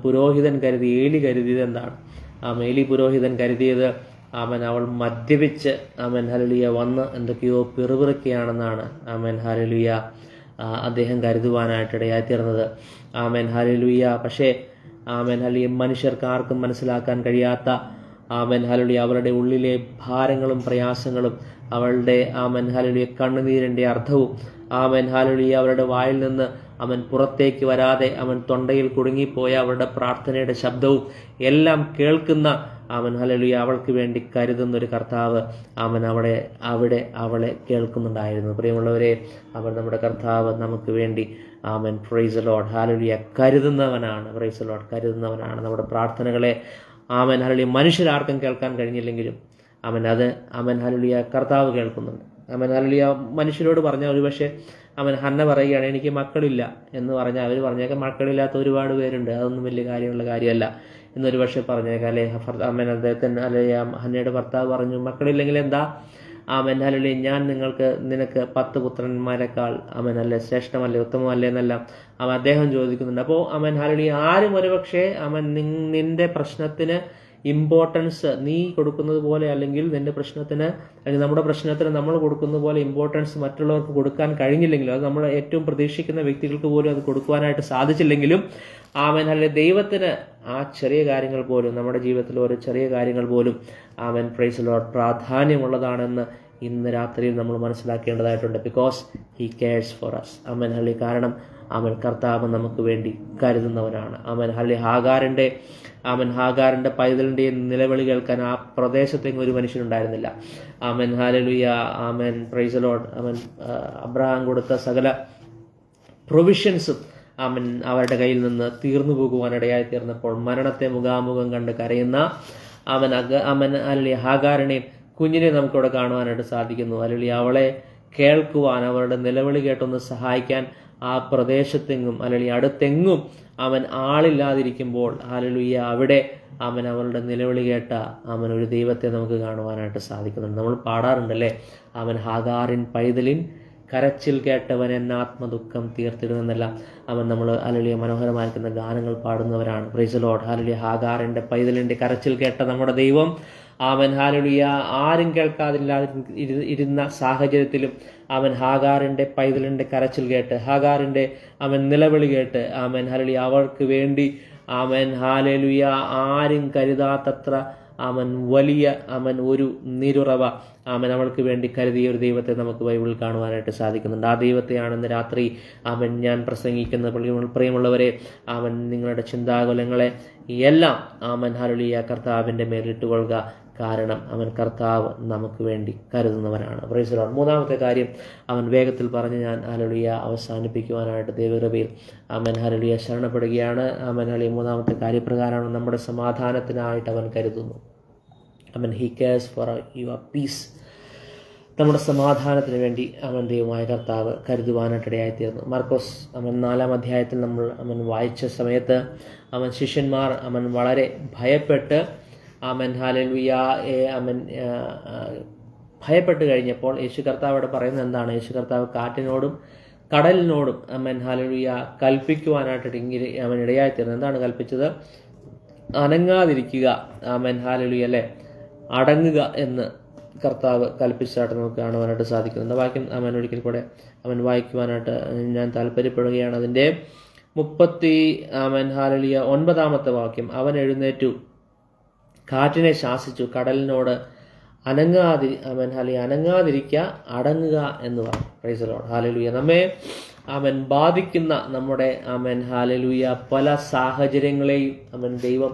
പുരോഹിതൻ ഏലി കരുതിയത് എന്താണ്? ഏലി പുരോഹിതൻ കരുതിയത് അവൾ മദ്യപിച്ച് ഹല്ലേലൂയ വന്ന് എന്തൊക്കെയോ പിറുപിറുക്കുകയാണെന്നാണ് ഹല്ലേലൂയ അദ്ദേഹം കരുതുവാനായിട്ടിടയായിത്തീർന്നത്. ഹല്ലേലൂയ. പക്ഷേ ഹല്ലേലൂയ മനുഷ്യർക്ക് ആർക്കും മനസ്സിലാക്കാൻ കഴിയാത്ത ഹല്ലേലൂയ അവളുടെ ഉള്ളിലെ ഭാരങ്ങളും പ്രയാസങ്ങളും അവളുടെ ഹല്ലേലൂയ കണ്ണുനീരിൻ്റെ അർത്ഥവും ഹല്ലേലൂയ അവരുടെ വായിൽ നിന്ന് പുറത്തേക്ക് വരാതെ തൊണ്ടയിൽ കുടുങ്ങിപ്പോയ അവളുടെ പ്രാർത്ഥനയുടെ ശബ്ദവും എല്ലാം കേൾക്കുന്ന ഹല്ലേലൂയ അവൾക്ക് വേണ്ടി കരുതുന്നൊരു കർത്താവ് അവിടെ അവളെ കേൾക്കുന്നുണ്ടായിരുന്നു. പ്രിയമുള്ളവരെ, നമ്മുടെ കർത്താവ് നമുക്ക് വേണ്ടി പ്രൈസ് ദി ലോർഡ് ഹല്ലേലൂയ കരുതുന്നവനാണ്. പ്രൈസ് ദി ലോർഡ് കരുതുന്നവനാണ്. നമ്മുടെ പ്രാർത്ഥനകളെ ഹല്ലേലൂയ മനുഷ്യരാർക്കും കേൾക്കാൻ കഴിഞ്ഞില്ലെങ്കിലും അത് ഹല്ലേലൂയ കർത്താവ് കേൾക്കുന്നുണ്ട്. ഹല്ലേലൂയ മനുഷ്യരോട് പറഞ്ഞാൽ ഒരുപക്ഷെ ഹന്ന പറയുകയാണ്, എനിക്ക് മക്കളില്ല എന്ന് പറഞ്ഞാൽ അവർ പറഞ്ഞേക്കാം, മക്കളില്ലാത്ത ഒരുപാട് പേരുണ്ട്, അതൊന്നും വലിയ കാര്യമുള്ള കാര്യമല്ല എന്നൊരു പക്ഷേ പറഞ്ഞേക്കാം അല്ലേ? അദ്ദേഹത്തിന് അല്ലെങ്കിൽ ഹന്നയുടെ ഭർത്താവ് പറഞ്ഞു, മക്കളില്ലെങ്കിൽ എന്താ ഹല്ലേലൂയ ഞാൻ നിനക്ക് 10 പുത്രന്മാരെക്കാൾ അല്ലേ ശ്രേഷ്ഠമല്ലേ ഉത്തമമല്ലേ എന്നെല്ലാം അദ്ദേഹം ചോദിക്കുന്നുണ്ട്. അപ്പോൾ ഹല്ലേലൂയ ആരും ഒരുപക്ഷെ നിന്റെ പ്രശ്നത്തിന് ഇമ്പോർട്ടൻസ് നീ കൊടുക്കുന്നത് പോലെ അല്ലെങ്കിൽ നിന്റെ പ്രശ്നത്തിന് അല്ലെങ്കിൽ നമ്മുടെ പ്രശ്നത്തിന് നമ്മൾ കൊടുക്കുന്ന പോലെ ഇമ്പോർട്ടൻസ് മറ്റുള്ളവർക്ക് കൊടുക്കാൻ കഴിഞ്ഞില്ലെങ്കിലും അത് നമ്മൾ ഏറ്റവും പ്രതീക്ഷിക്കുന്ന വ്യക്തികൾക്ക് പോലും അത് കൊടുക്കുവാനായിട്ട് സാധിച്ചില്ലെങ്കിലും ഹല്ലേലൂയ ദൈവത്തിന് ആ ചെറിയ കാര്യങ്ങൾ പോലും നമ്മുടെ ജീവിതത്തിൽ ഓരോ ചെറിയ കാര്യങ്ങൾ പോലും പ്രൈസ് ദി ലോർഡ് പ്രാധാന്യമുള്ളതാണെന്ന് ഇന്ന് രാത്രിയിൽ നമ്മൾ മനസ്സിലാക്കേണ്ടതായിട്ടുണ്ട്. Because he cares for us. Hallelujah. കാരണം കർത്താവ് നമുക്ക് വേണ്ടി കരുതുന്നവനാണ്. ഹല്ലേലൂയ. ഹാഗാറിന്റെ പൈതലിന്റെ നിലവിളി കേൾക്കാൻ ആ പ്രദേശത്തെങ്ങും ഒരു മനുഷ്യനുണ്ടായിരുന്നില്ല. Hallelujah. Praise the Lord. Abraham കൊടുത്ത സകല പ്രൊവിഷൻസും അവരുടെ കയ്യിൽ നിന്ന് തീർന്നു പോകുവാനിടയായി തീർന്നപ്പോൾ മരണത്തെ മുഖാമുഖം കണ്ട് കരയുന്ന ഹല്ലേലൂയ ഹാഗാറിനെയും കുഞ്ഞിനെ നമുക്കിവിടെ കാണുവാനായിട്ട് സാധിക്കുന്നു. ഹല്ലേലൂയ. അവളെ കേൾക്കുവാൻ, അവരുടെ നിലവിളി കേട്ടൊന്ന് സഹായിക്കാൻ ആ പ്രദേശത്തെങ്ങും അല്ലെങ്കിൽ അടുത്തെങ്ങും ആളില്ലാതിരിക്കുമ്പോൾ ഹല്ലേലൂയ അവിടെ അവളുടെ നിലവിളി കേട്ട ഒരു ദൈവത്തെ നമുക്ക് കാണുവാനായിട്ട് സാധിക്കുന്നുണ്ട്. നമ്മൾ പാടാറുണ്ടല്ലേ, ഹാഗാറിൻ പൈതലിൻ കരച്ചിൽ കേട്ടവൻ എന്ന ആത്മദുഃഖം തീർത്തിടുമെന്നെല്ലാം നമ്മൾ ഹല്ലേലൂയ മനോഹരമായിരിക്കുന്ന ഗാനങ്ങൾ പാടുന്നവരാണ്. Praise the Lord. ഹല്ലേലൂയ. ഹാഗാറിന്റെ പൈതലിന്റെ കരച്ചിൽ കേട്ട നമ്മുടെ ദൈവം അവൻ ഹല്ലേലൂയ ആരും കേൾക്കാതില്ലാതെ ഇരുന്ന സാഹചര്യത്തിലും അവൻ ഹാഗാറിൻ്റെ പൈതലിൻ്റെ കരച്ചിൽ കേട്ട്, ഹാഗാറിൻ്റെ അവൻ നിലവിളി കേട്ട്, അവൻ ഹല്ലേലൂയ അവർക്ക് വേണ്ടി അവൻ ഹല്ലേലൂയ ആരും കരുതാത്തത്ര അവൻ വലിയ അവൻ ഒരു നീരുറവ അവൻ അവൾക്ക് വേണ്ടി കരുതിയ ഒരു ദൈവത്തെ നമുക്ക് ബൈബിളിൽ കാണുവാനായിട്ട് സാധിക്കുന്നുണ്ട്. ആ ദൈവത്തെയാണ് ഇന്ന് രാത്രി അവൻ ഞാൻ പ്രസംഗിക്കുന്ന പ്രിയമുള്ളവരെ. അവൻ നിങ്ങളുടെ ചിന്താകുലങ്ങളെ എല്ലാം അവൻ ഹല്ലേലൂയ കർത്താവിൻ്റെ മേലിട്ടുകൊള്ളുക. കാരണം അവൻ കർത്താവ് നമുക്ക് വേണ്ടി കരുതുന്നവനാണ്. Praise the Lord. മൂന്നാമത്തെ കാര്യം അവൻ വേഗത്തിൽ പറഞ്ഞ് ഞാൻ ഹല്ലേലൂയ അവസാനിപ്പിക്കുവാനായിട്ട് ദൈവകൃപയിൽ അവൻ ഹല്ലേലൂയ ശരണപ്പെടുകയാണ്. അവൻ ഹല്ലേലൂയ മൂന്നാമത്തെ കാര്യപ്രകാരമാണ് നമ്മുടെ സമാധാനത്തിനായിട്ട് അവൻ കരുതുന്നു. അവൻ he cares for your piece. നമ്മുടെ സമാധാനത്തിന് വേണ്ടി അവൻ ദൈവമായ കർത്താവ് കരുതുവാനായിട്ടിടയായിത്തീർന്നു. മാർക്കോസ് അവൻ 4-ാം അധ്യായത്തിൽ അവൻ വായിച്ച സമയത്ത് അവൻ ശിഷ്യന്മാർ അവൻ വളരെ ഭയപ്പെട്ട് അവൻ ഹല്ലേലൂയ അവൻ ഭയപ്പെട്ട് കഴിഞ്ഞപ്പോൾ യേശു കർത്താവ് അവിടെ പറയുന്നത് എന്താണ്? യേശു കർത്താവ് കാറ്റിനോടും കടലിനോടും അവൻ ഹല്ലേലൂയ കൽപ്പിക്കുവാനായിട്ട് അവൻ ഇടയായിത്തീർന്നു. എന്താണ് കൽപ്പിച്ചത്? അനങ്ങാതിരിക്കുക. അവൻ ഹല്ലേലൂയ അല്ലേ, അടങ്ങുക എന്ന് കർത്താവ് കൽപ്പിച്ചതായിട്ട് നമുക്ക് കാണുവാനായിട്ട് സാധിക്കുന്നുണ്ട്. വാക്യം അവൻ ഒരിക്കൽ കൂടെ അവൻ വായിക്കുവാനായിട്ട് ഞാൻ താല്പര്യപ്പെടുകയാണ്. അതിൻ്റെ 39-ാമത്തെ വാക്യം. അവൻ എഴുന്നേറ്റു കാറ്റിനെ ശാസിച്ചു, കടലിനോട് അനങ്ങാതിരിക്കുക, അടങ്ങുക എന്ന് പറഞ്ഞു. Price the Lord. ഹല്ലേലൂയ. നമ്മെ അവൻ ബാധിക്കുന്ന നമ്മുടെ അവൻ ഹല്ലേലൂയ പല സാഹചര്യങ്ങളെയും ദൈവം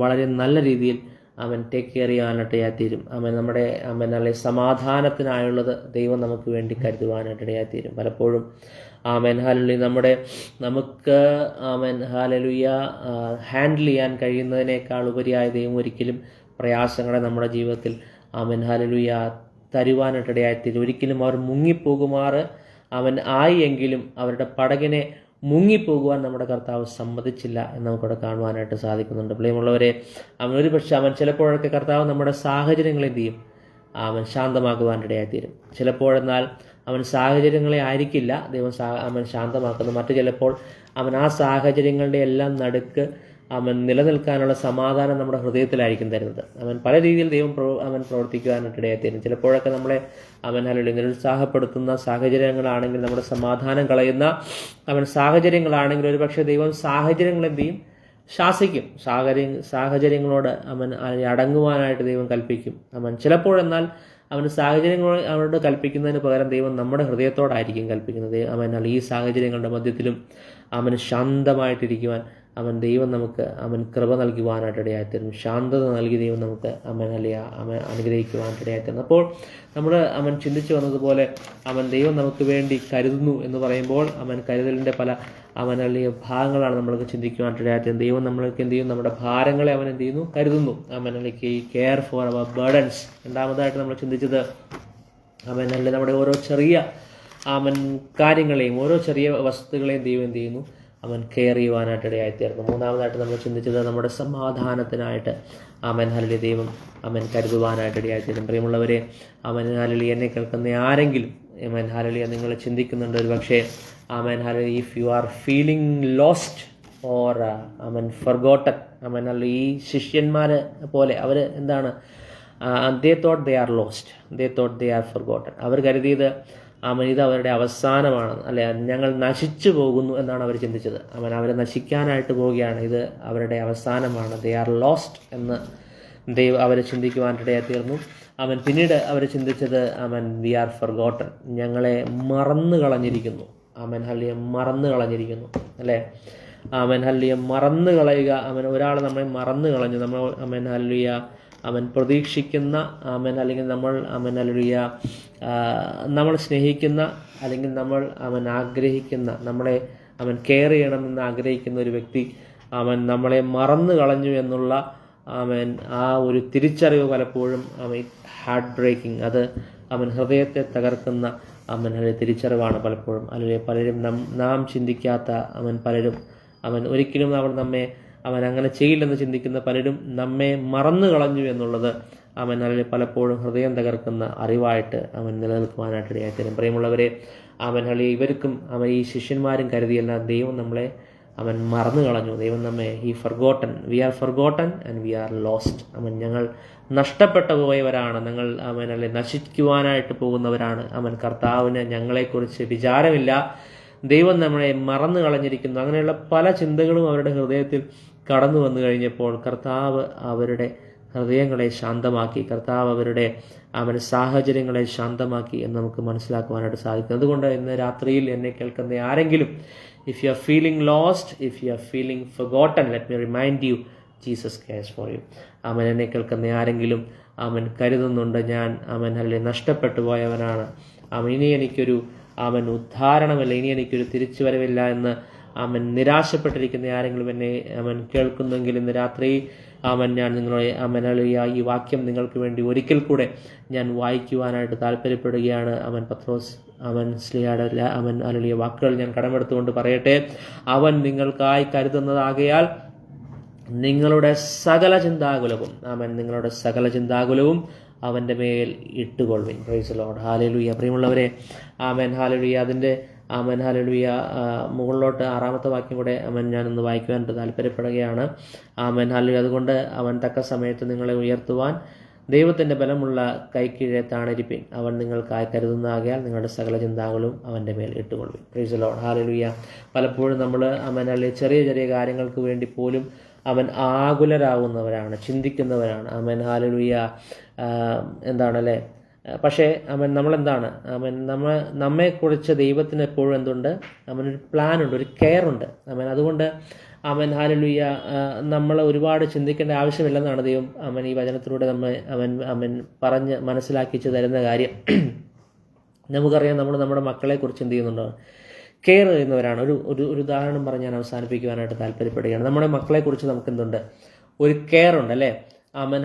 വളരെ നല്ല രീതിയിൽ ടേക്ക് കെയർ ചെയ്യാനായിട്ടിടയായിത്തീരും. നമ്മുടെ അല്ലെങ്കിൽ സമാധാനത്തിനായുള്ളത് ദൈവം നമുക്ക് വേണ്ടി കരുതുവാനായിട്ടിടയായിത്തീരും. പലപ്പോഴും ഹല്ലേലൂയ നമുക്ക് ഹല്ലേലൂയ ഹാൻഡിൽ ചെയ്യാൻ കഴിയുന്നതിനേക്കാൾ ഉപരിയായ ദൈവം ഒരിക്കലും പ്രയാസങ്ങളെ നമ്മുടെ ജീവിതത്തിൽ ഹല്ലേലൂയ തരുവാനായിട്ടിടയായിത്തീരും. ഒരിക്കലും അവർ മുങ്ങിപ്പോകുമാറ് ആയി എങ്കിലും അവരുടെ പടകിനെ മുങ്ങിപ്പോകുവാൻ നമ്മുടെ കർത്താവ് സമ്മതിച്ചില്ല എന്ന് നമുക്കവിടെ കാണുവാനായിട്ട് സാധിക്കുന്നുണ്ട്. പ്രിയമുള്ളവരെ, ഒരു പക്ഷേ ചിലപ്പോഴൊക്കെ കർത്താവ് നമ്മുടെ സാഹചര്യങ്ങളെ എന്ത് ചെയ്യും? ശാന്തമാക്കുവാനിടയായിത്തീരും. ചിലപ്പോഴെന്നാൽ സാഹചര്യങ്ങളെ ആയിരിക്കില്ല ദൈവം ശാന്തമാക്കുന്നു. മറ്റു ചിലപ്പോൾ ആ സാഹചര്യങ്ങളുടെ എല്ലാം നടുക്ക് നിലനിൽക്കാനുള്ള സമാധാനം നമ്മുടെ ഹൃദയത്തിലായിരിക്കും തരുന്നത്. പല രീതിയിൽ ദൈവം പ്രവർത്തിക്കുവാനായിട്ടിടയായിത്തീരും. ചിലപ്പോഴൊക്കെ നമ്മളെ ഹല്ലേലൂയ നിരുത്സാഹപ്പെടുത്തുന്ന സാഹചര്യങ്ങളാണെങ്കിൽ, നമ്മുടെ സമാധാനം കളയുന്ന സാഹചര്യങ്ങളാണെങ്കിൽ ഒരുപക്ഷെ ദൈവം സാഹചര്യങ്ങൾ എന്ത് ചെയ്യും? ശാസിക്കും. സാഹചര്യങ്ങളോട് അടങ്ങുവാനായിട്ട് ദൈവം കൽപ്പിക്കും. ചിലപ്പോഴെന്നാൽ സാഹചര്യങ്ങളോട് കൽപ്പിക്കുന്നതിന് പകരം ദൈവം നമ്മുടെ ഹൃദയത്തോടായിരിക്കും കൽപ്പിക്കുന്നത്. ഈ സാഹചര്യങ്ങളുടെ മധ്യത്തിലും ശാന്തമായിട്ടിരിക്കുവാൻ ദൈവം നമുക്ക് കൃപ നൽകുവാനായിട്ടിടയായിത്തീരും. ശാന്തത നൽകി ദൈവം നമുക്ക് അനുഗ്രഹിക്കുവാനായിട്ടിടയായിത്തീരും. അപ്പോൾ നമ്മൾ ചിന്തിച്ചു വന്നതുപോലെ ദൈവം നമുക്ക് വേണ്ടി കരുതുന്നു എന്ന് പറയുമ്പോൾ കരുതലിൻ്റെ പല ഭാഗങ്ങളാണ് നമ്മൾക്ക് ചിന്തിക്കുവാനായിട്ടിടയായിത്തീരും. ദൈവം നമ്മൾക്ക് എന്ത് ചെയ്യും? നമ്മുടെ ഭാരങ്ങളെ എന്ത് ചെയ്യുന്നു? കരുതുന്നു. Care for our burdens. രണ്ടാമതായിട്ട് നമ്മൾ ചിന്തിച്ചത് നമ്മുടെ ഓരോ ചെറിയ കാര്യങ്ങളെയും ഓരോ ചെറിയ വസ്തുക്കളെയും ദൈവം എന്ത് ചെയ്യുന്നു? കെയർ ചെയ്യുവാനായിട്ടിടയായിത്തീർന്നു. മൂന്നാമതായിട്ട് നമ്മൾ ചിന്തിച്ചത് നമ്മുടെ സമാധാനത്തിനായിട്ട് ഹല്ലേലൂയ ദൈവം കരുതുവാനായിട്ടിടയായിത്തീരും. പ്രിയമുള്ളവരെ, ഹല്ലേലൂയ എന്നെ കേൾക്കുന്ന ആരെങ്കിലും ഹല്ലേലൂയ നിങ്ങൾ ചിന്തിക്കുന്നുണ്ട് ഒരു പക്ഷേ hallelujah if you are feeling lost or forgotten, ഈ ശിഷ്യന്മാരെ പോലെ അവർ എന്താണ്? they thought they are lost, they thought they are forgotten. അവർ കരുതിയത് ഇത് അവരുടെ അവസാനമാണ്, അല്ലെ, ഞങ്ങൾ നശിച്ചു പോകുന്നു എന്നാണ് അവർ ചിന്തിച്ചത്. അവരെ നശിക്കാനായിട്ട് പോവുകയാണ്, ഇത് അവരുടെ അവസാനമാണ്, ദേ ആർ ലോസ്റ്റ് എന്ന് ദൈവം അവരെ ചിന്തിക്കുവാനായിട്ടിടയായിത്തീർന്നു. പിന്നീട് അവർ ചിന്തിച്ചത് വി ആർ ഫർഗോട്ടൺ, ഞങ്ങളെ മറന്നു കളഞ്ഞിരിക്കുന്നു. ഹല്ലേലൂയ മറന്നു കളഞ്ഞിരിക്കുന്നു, അല്ലേ? ഹല്ലേലൂയ മറന്നു കളയുക. ഒരാൾ നമ്മളെ മറന്നു കളഞ്ഞു. നമ്മൾ ഹല്ലേലൂയ പ്രതീക്ഷിക്കുന്ന അല്ലെങ്കിൽ നമ്മൾ ഹല്ലേലൂയ നമ്മൾ സ്നേഹിക്കുന്ന അല്ലെങ്കിൽ നമ്മൾ ആഗ്രഹിക്കുന്ന, നമ്മളെ കെയർ ചെയ്യണമെന്ന് ആഗ്രഹിക്കുന്ന ഒരു വ്യക്തി നമ്മളെ മറന്നു കളഞ്ഞു എന്നുള്ള ആ ഒരു തിരിച്ചറിവ് പലപ്പോഴും ഹാർട്ട് ബ്രേക്കിംഗ്, അത് ഹൃദയത്തെ തകർക്കുന്ന തിരിച്ചറിവാണ് പലപ്പോഴും. അല്ലെങ്കിൽ പലരും നാം ചിന്തിക്കാത്ത പലരും ഒരിക്കലും അവർ നമ്മെ അങ്ങനെ ചെയ്യില്ലെന്ന് ചിന്തിക്കുന്ന പലരും നമ്മെ മറന്നു കളഞ്ഞു എന്നുള്ളത് അല്ലെങ്കിൽ പലപ്പോഴും ഹൃദയം തകർക്കുന്ന അറിവായിട്ട് നിലനിൽക്കുവാനായിട്ടിടയായിത്തീരും. പ്രിയമുള്ളവരെ, ഇവർക്കും ഈ ശിഷ്യന്മാരും കരുതിയല്ല, ദൈവം നമ്മളെ മറന്നു കളഞ്ഞു. ദൈവം നമ്മെ we are forgotten and we are lost. ഞങ്ങൾ നഷ്ടപ്പെട്ടു പോയവരാണ്, ഞങ്ങൾ അല്ലേ നശിക്കുവാനായിട്ട് പോകുന്നവരാണ്. കർത്താവിന് ഞങ്ങളെക്കുറിച്ച് വിചാരമില്ല, ദൈവം നമ്മളെ മറന്നു കളഞ്ഞിരിക്കുന്നു. അങ്ങനെയുള്ള പല ചിന്തകളും അവരുടെ ഹൃദയത്തിൽ കടന്നു വന്നു കഴിഞ്ഞപ്പോൾ കർത്താവ് അവരുടെ ഹൃദയങ്ങളെ ശാന്തമാക്കി, കർത്താവ് അവരുടെ സാഹചര്യങ്ങളെ ശാന്തമാക്കി എന്ന് നമുക്ക് മനസ്സിലാക്കുവാനായിട്ട് സാധിക്കും. അതുകൊണ്ട് ഇന്ന് രാത്രിയിൽ എന്നെ കേൾക്കുന്ന ആരെങ്കിലും, if you are feeling lost, if you are feeling forgotten, let me remind you, Jesus cares for U. എന്നെ കേൾക്കുന്ന ആരെങ്കിലും കരുതുന്നുണ്ട്, ഞാൻ അല്ലെ നഷ്ടപ്പെട്ടു പോയവനാണ്, ഇനി എനിക്കൊരു ഉദ്ധാരണമല്ല, ഇനി എനിക്കൊരു തിരിച്ചുവരവില്ല എന്ന് നിരാശപ്പെട്ടിരിക്കുന്ന ആരെങ്കിലും എന്നെ കേൾക്കുന്നെങ്കിൽ ഇന്ന് രാത്രി ഞാൻ നിങ്ങളെ ഈ വാക്യം നിങ്ങൾക്ക് വേണ്ടി ഒരിക്കൽ കൂടെ ഞാൻ വായിക്കുവാനായിട്ട് താല്പര്യപ്പെടുകയാണ്. പത്രോസ് സ്ലീഹയുടെ അല്ലെ വാക്കുകൾ ഞാൻ കടമെടുത്തുകൊണ്ട് പറയട്ടെ. അവൻ നിങ്ങൾക്കായി കരുതുന്നതാകയാൽ നിങ്ങളുടെ സകല ചിന്താകുലവും നിങ്ങളുടെ സകല ചിന്താകുലവും അവൻ്റെ മേൽ ഇട്ടുകൊള്ളുവിൻ. Praise the Lord. ഹല്ലേലൂയ. പ്രിയമുള്ളവരെ, ഹല്ലേലൂയ. അതിൻ്റെ ഹല്ലേലൂയ മുകളിലോട്ട് 6-ാമത്തെ വാക്യം കൂടെ ഞാനൊന്ന് വായിക്കുവാനായിട്ട് താല്പര്യപ്പെടുകയാണ്. ഹല്ലേലൂയ. അതുകൊണ്ട് അവൻ തക്ക സമയത്ത് നിങ്ങളെ ഉയർത്തുവാൻ ദൈവത്തിൻ്റെ ബലമുള്ള കൈക്കീഴെ താണിരിപ്പിൻ. അവൻ നിങ്ങൾക്കായി കരുതുന്നതാകയാൽ നിങ്ങളുടെ സകല ചിന്താകളും അവൻ്റെ മേൽ ഇട്ടുകൊള്ളുവിൻ. Praise the Lord. ഹല്ലേലൂയ. പലപ്പോഴും നമ്മൾ അല്ലെ ചെറിയ ചെറിയ കാര്യങ്ങൾക്ക് വേണ്ടി പോലും ആകുലരാകുന്നവരാണ്, ചിന്തിക്കുന്നവരാണ്. ഹല്ലേലൂയ. എന്താണല്ലേ, പക്ഷേ നമ്മളെന്താണ് നമ്മെക്കുറിച്ച് ദൈവത്തിന് എപ്പോഴും എന്തുണ്ട്, ഒരു പ്ലാനുണ്ട്, ഒരു കെയർ ഉണ്ട്. അതുകൊണ്ട് ഹല്ലേലൂയ നമ്മൾ ഒരുപാട് ചിന്തിക്കേണ്ട ആവശ്യമില്ലെന്നാണ് ദൈവം ഈ വചനത്തിലൂടെ പറഞ്ഞ് മനസ്സിലാക്കിച്ച് തരുന്ന കാര്യം. നമുക്കറിയാം, നമ്മൾ നമ്മുടെ മക്കളെക്കുറിച്ച് എന്ത് ചെയ്യുന്നുണ്ടോ, കെയർ ചെയ്യുന്നവരാണ്. ഒരു ഉദാഹരണം പറഞ്ഞ് ഞാൻ അവസാനിപ്പിക്കുവാനായിട്ട് താല്പര്യപ്പെടുകയാണ്. നമ്മുടെ മക്കളെക്കുറിച്ച് നമുക്ക് എന്തുണ്ട്, ഒരു കെയർ ഉണ്ട് അല്ലേ.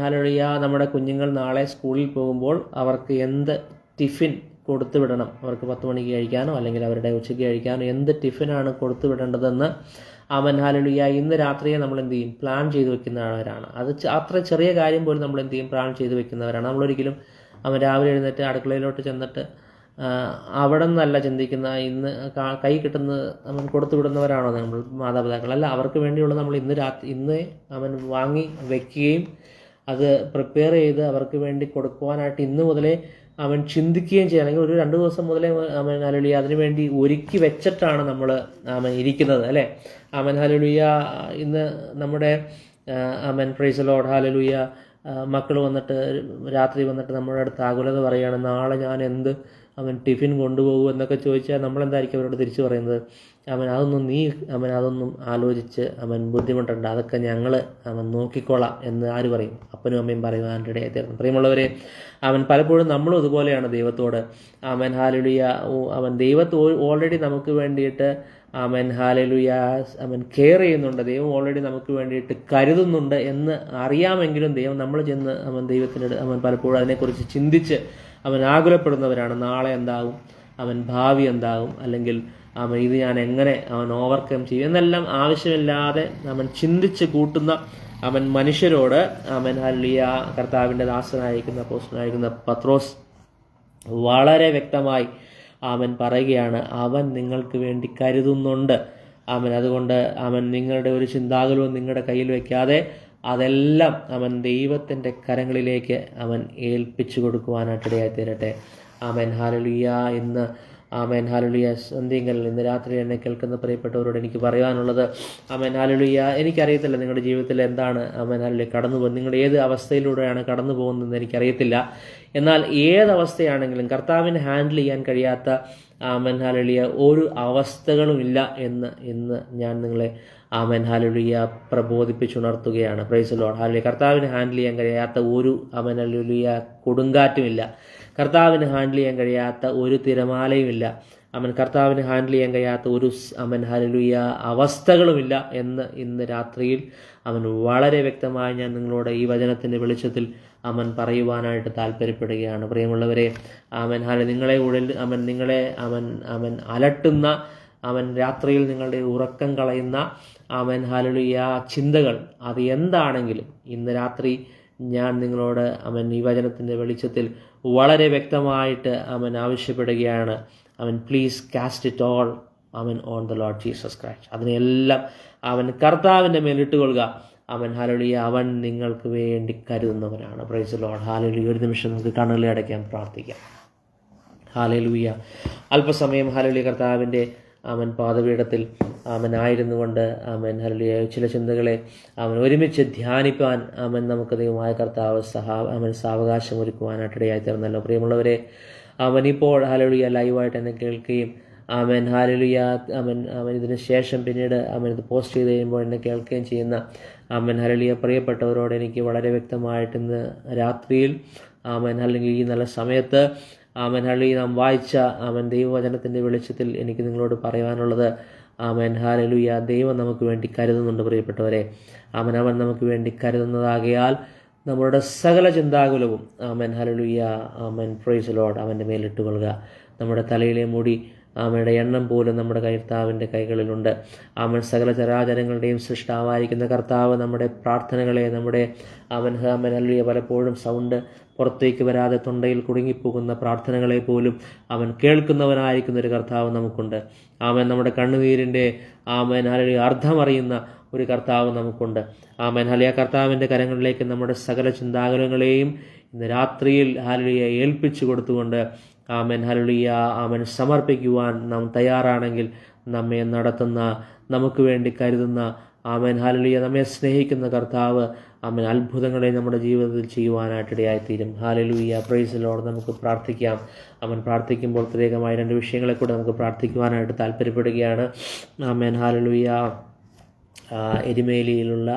ഹല്ലേലൂയ. നമ്മുടെ കുഞ്ഞുങ്ങൾ നാളെ സ്കൂളിൽ പോകുമ്പോൾ അവർക്ക് എന്ത് ടിഫിൻ കൊടുത്തു വിടണം, അവർക്ക് 10 മണിക്ക് കഴിക്കാനോ അല്ലെങ്കിൽ അവരുടെ ഉച്ചയ്ക്ക് കഴിക്കാനോ എന്ത് ടിഫിനാണ് കൊടുത്തു വിടേണ്ടതെന്ന് ഹല്ലേലൂയ ഇന്ന് രാത്രിയെ നമ്മൾ എന്ത് ചെയ്യും, പ്ലാൻ ചെയ്ത് വെക്കുന്നവരാണ്. അത് അത്ര ചെറിയ കാര്യം പോലും നമ്മൾ എന്ത് ചെയ്യും, പ്ലാൻ ചെയ്ത് വെക്കുന്നവരാണ്. നമ്മളൊരിക്കലും രാവിലെ എഴുന്നേറ്റ് അടുക്കളയിലോട്ട് ചെന്നിട്ട് അവിടെ നിന്നല്ല ചിന്തിക്കുന്ന ഇന്ന് കൈ കിട്ടുന്നത് കൊടുത്തു വിടുന്നവരാണോ നമ്മൾ മാതാപിതാക്കൾ? അല്ല, അവർക്ക് വേണ്ടിയുള്ള നമ്മൾ ഇന്ന് വാങ്ങി വയ്ക്കുകയും അത് പ്രിപ്പയർ ചെയ്ത് അവർക്ക് വേണ്ടി കൊടുക്കുവാനായിട്ട് ഇന്ന് മുതലേ ചിന്തിക്കുകയും ചെയ്യുക. അല്ലെങ്കിൽ ഒരു 2 ദിവസം മുതലേ ഹല്ലേലൂയ അതിനു വേണ്ടി ഒരുക്കി വെച്ചിട്ടാണ് നമ്മൾ ഇരിക്കുന്നത് അല്ലേ. ഹല്ലേലൂയ. ഇന്ന് നമ്മുടെ പ്രൈസ് ദി ലോർഡ്. ഹല്ലേലൂയ. മക്കൾ വന്നിട്ട് രാത്രി വന്നിട്ട് നമ്മുടെ അടുത്ത് ആകുലത പറയുകയാണ്, നാളെ ഞാൻ എന്ത് ടിഫിൻ കൊണ്ടുപോകും എന്നൊക്കെ ചോദിച്ചാൽ നമ്മളെന്തായിരിക്കും അവരോട് തിരിച്ചു പറയുന്നത്? അതൊന്നും നീ അതൊന്നും ആലോചിച്ച് ബുദ്ധിമുട്ടുണ്ട്, അതൊക്കെ ഞങ്ങൾ നോക്കിക്കോളാം എന്ന് ആര് പറയും? അപ്പനും അമ്മയും പറയുവാൻ്റെ ഇടയായി തീർന്നു. പ്രിയമുള്ളവരെ, പലപ്പോഴും നമ്മളും ഇതുപോലെയാണ് ദൈവത്തോട്. ഹല്ലേലൂയ. ദൈവത്തെ ഓൾറെഡി നമുക്ക് വേണ്ടിയിട്ട് ഹല്ലേലൂയ കെയർ ചെയ്യുന്നുണ്ട്. ദൈവം ഓൾറെഡി നമുക്ക് വേണ്ടിയിട്ട് കരുതുന്നുണ്ട് എന്ന് അറിയാമെങ്കിലും ദൈവം നമ്മൾ ചെന്ന് ദൈവത്തിനോട് പലപ്പോഴും അതിനെക്കുറിച്ച് ചിന്തിച്ച് ആകുലപ്പെടുന്നവരാണ്. നാളെ എന്താകും, ഭാവി എന്താകും, അല്ലെങ്കിൽ ഇത് ഞാൻ എങ്ങനെ ഓവർകം ചെയ്യും എന്നെല്ലാം ആവശ്യമില്ലാതെ ചിന്തിച്ച് കൂട്ടുന്ന മനുഷ്യരോട് ഹല്ലേലൂയ കർത്താവിൻ്റെ ദാസനായിരിക്കുന്ന അപ്പോസ്തലനായിരിക്കുന്ന പത്രോസ് വളരെ വ്യക്തമായി പറയുകയാണ്, അവൻ നിങ്ങൾക്ക് വേണ്ടി കരുതുന്നുണ്ട്. അതുകൊണ്ട് നിങ്ങളുടെ ഒരു ചിന്താകുലവും നിങ്ങളുടെ കയ്യിൽ വയ്ക്കാതെ അതെല്ലാം ദൈവത്തിൻ്റെ കരങ്ങളിലേക്ക് ഏൽപ്പിച്ചു കൊടുക്കുവാനായിട്ടിടയായി തീരട്ടെ. ഹല്ലേലൂയ. ഇന്ന് ഹല്ലേലൂയ സന്ധ്യങ്കൽ ഇന്ന് രാത്രി എന്നെ കേൾക്കുന്ന പ്രിയപ്പെട്ടവരോട് എനിക്ക് പറയാനുള്ളത് ഹല്ലേലൂയ എനിക്കറിയത്തില്ല നിങ്ങളുടെ ജീവിതത്തിൽ എന്താണ് ഹല്ലേലൂയ കടന്നു പോകുന്നത്, നിങ്ങൾ ഏത് അവസ്ഥയിലൂടെയാണ് കടന്നു പോകുന്നതെന്ന് എനിക്കറിയത്തില്ല. എന്നാൽ ഏതവസ്ഥയാണെങ്കിലും കർത്താവിന് ഹാൻഡിൽ ചെയ്യാൻ കഴിയാത്ത ഹല്ലേലൂയ ഒരു അവസ്ഥകളുമില്ല എന്ന് ഇന്ന് ഞാൻ നിങ്ങളെ ഹല്ലേലൂയ പ്രബോധിപ്പിച്ചുണർത്തുകയാണ്. Praise the Lord. ഹല്ലേലൂയ. കർത്താവിന് ഹാൻഡിൽ ചെയ്യാൻ കഴിയാത്ത ഒരു ഹല്ലേലൂയ കൊടുങ്കാറ്റുമില്ല, കർത്താവിന് ഹാൻഡിൽ ചെയ്യാൻ കഴിയാത്ത ഒരു തിരമാലയുമില്ല, കർത്താവിന് ഹാൻഡിൽ ചെയ്യാൻ കഴിയാത്ത ഒരു ഹല്ലേലൂയ അവസ്ഥകളുമില്ല എന്ന് ഇന്ന് രാത്രിയിൽ വളരെ വ്യക്തമായി ഞാൻ നിങ്ങളോട് ഈ വചനത്തിൻ്റെ വെളിച്ചത്തിൽ പറയുവാനായിട്ട് താല്പര്യപ്പെടുകയാണ്. പ്രിയമുള്ളവരെ, നിങ്ങളെ നിങ്ങളെ അലട്ടുന്ന രാത്രിയിൽ നിങ്ങളുടെ ഉറക്കം കളയുന്ന ഹല്ലേലൂയ ചിന്തകൾ അത് എന്താണെങ്കിലും ഇന്ന് രാത്രി ഞാൻ നിങ്ങളോട് ഈ വചനത്തിൻ്റെ വെളിച്ചത്തിൽ വളരെ വ്യക്തമായിട്ട് ആവശ്യപ്പെടുകയാണ്. Please cast it all on the Lord Jesus Christ. അതിനെല്ലാം കർത്താവിൻ്റെ മേലിട്ടുകൊള്ളുക. അവൻ ഹല്ലേലൂയ അവൻ നിങ്ങൾക്ക് വേണ്ടി കരുതുന്നവനാണ്. Praise the Lord. ഹല്ലേലൂയ. ഒരു നിമിഷം നമുക്ക് കണ്ണുകളെ അടയ്ക്കാൻ പ്രാർത്ഥിക്കാം. ഹല്ലേലൂയ. അല്പസമയം ഹല്ലേലൂയ കർത്താവിൻ്റെ പാദപീഠത്തിൽ ആയിരുന്നു കൊണ്ട് ഹല്ലേലൂയ ചില ചിന്തകളെ ഒരുമിച്ച് ധ്യാനിപ്പാൻ നമുക്ക് ദൈവമായ കർത്താവ് സാവകാശം ഒരുക്കുവാനായിട്ടിടയായി തീർന്നല്ലോ. പ്രിയമുള്ളവരെ, ഇപ്പോൾ ഹല്ലേലൂയ ലൈവായിട്ട് എന്നെ കേൾക്കുകയും ഹല്ലേലൂയ ഇതിന് ശേഷം പിന്നീട് ഇത് പോസ്റ്റ് ചെയ്ത് കഴിയുമ്പോൾ എന്നെ കേൾക്കുകയും ചെയ്യുന്ന ഹല്ലേലൂയ പ്രിയപ്പെട്ടവരോട് എനിക്ക് വളരെ വ്യക്തമായിട്ട് ഇന്ന് രാത്രിയിൽ അല്ലെങ്കിൽ ഈ നല്ല സമയത്ത് ഹല്ലേലൂയ നാം വായിച്ച ദൈവവചനത്തിൻ്റെ വെളിച്ചത്തിൽ എനിക്ക് നിങ്ങളോട് പറയാനുള്ളത് ഹല്ലേലൂയ ദൈവം നമുക്ക് വേണ്ടി കരുതുന്നുണ്ട്. പ്രിയപ്പെട്ടവരെ, അവൻ നമുക്ക് വേണ്ടി കരുതുന്നതാകയാൽ നമ്മളുടെ സകല ചിന്താകുലവും ഹല്ലേലൂയ പ്രൈസ് ദി ലോർഡ് അവൻ്റെ മേലിട്ട് കൊള്ളുക. നമ്മുടെ തലയിലെ മുടി അവരുടെ എണ്ണം പോലും നമ്മുടെ കർത്താവിൻ്റെ കൈകളിലുണ്ട്. സകല ചരാചരങ്ങളുടെയും സൃഷ്ടാവായിരിക്കുന്ന കർത്താവ് നമ്മുടെ പ്രാർത്ഥനകളെ, നമ്മുടെ ഹല്ലേലൂയ പലപ്പോഴും സൗണ്ട് പുറത്തേക്ക് വരാതെ തൊണ്ടയിൽ കുടുങ്ങിപ്പോകുന്ന പ്രാർത്ഥനകളെ പോലും കേൾക്കുന്നവനായിരിക്കുന്ന ഒരു കർത്താവ് നമുക്കുണ്ട്. നമ്മുടെ കണ്ണുനീരിൻ്റെ ഹല്ലേലൂയ അർത്ഥമറിയുന്ന ഒരു കർത്താവ് നമുക്കുണ്ട്. ഹല്ലേലൂയ കർത്താവിൻ്റെ കരങ്ങളിലേക്ക് നമ്മുടെ സകല ചിന്താകുലങ്ങളെയും ഇന്ന് രാത്രിയിൽ ഹല്ലേലൂയ ഏൽപ്പിച്ചു കൊടുത്തുകൊണ്ട് ഹല്ലേലൂയ സമർപ്പിക്കുവാൻ നാം തയ്യാറാണെങ്കിൽ നമ്മെ നടത്തുന്ന, നമുക്ക് വേണ്ടി കരുതുന്ന ഹല്ലേലൂയ നമ്മെ സ്നേഹിക്കുന്ന കർത്താവ് അത്ഭുതങ്ങളെ നമ്മുടെ ജീവിതത്തിൽ ചെയ്യുവാനായിട്ടിടയായിത്തീരും. Hallelujah praise the Lord. നമുക്ക് പ്രാർത്ഥിക്കാം. പ്രാർത്ഥിക്കുമ്പോൾ പ്രത്യേകമായ 2 വിഷയങ്ങളെ കൂടെ നമുക്ക് പ്രാർത്ഥിക്കുവാനായിട്ട് താല്പര്യപ്പെടുകയാണ്. ഹല്ലേലൂയ എരുമേലിയിലുള്ള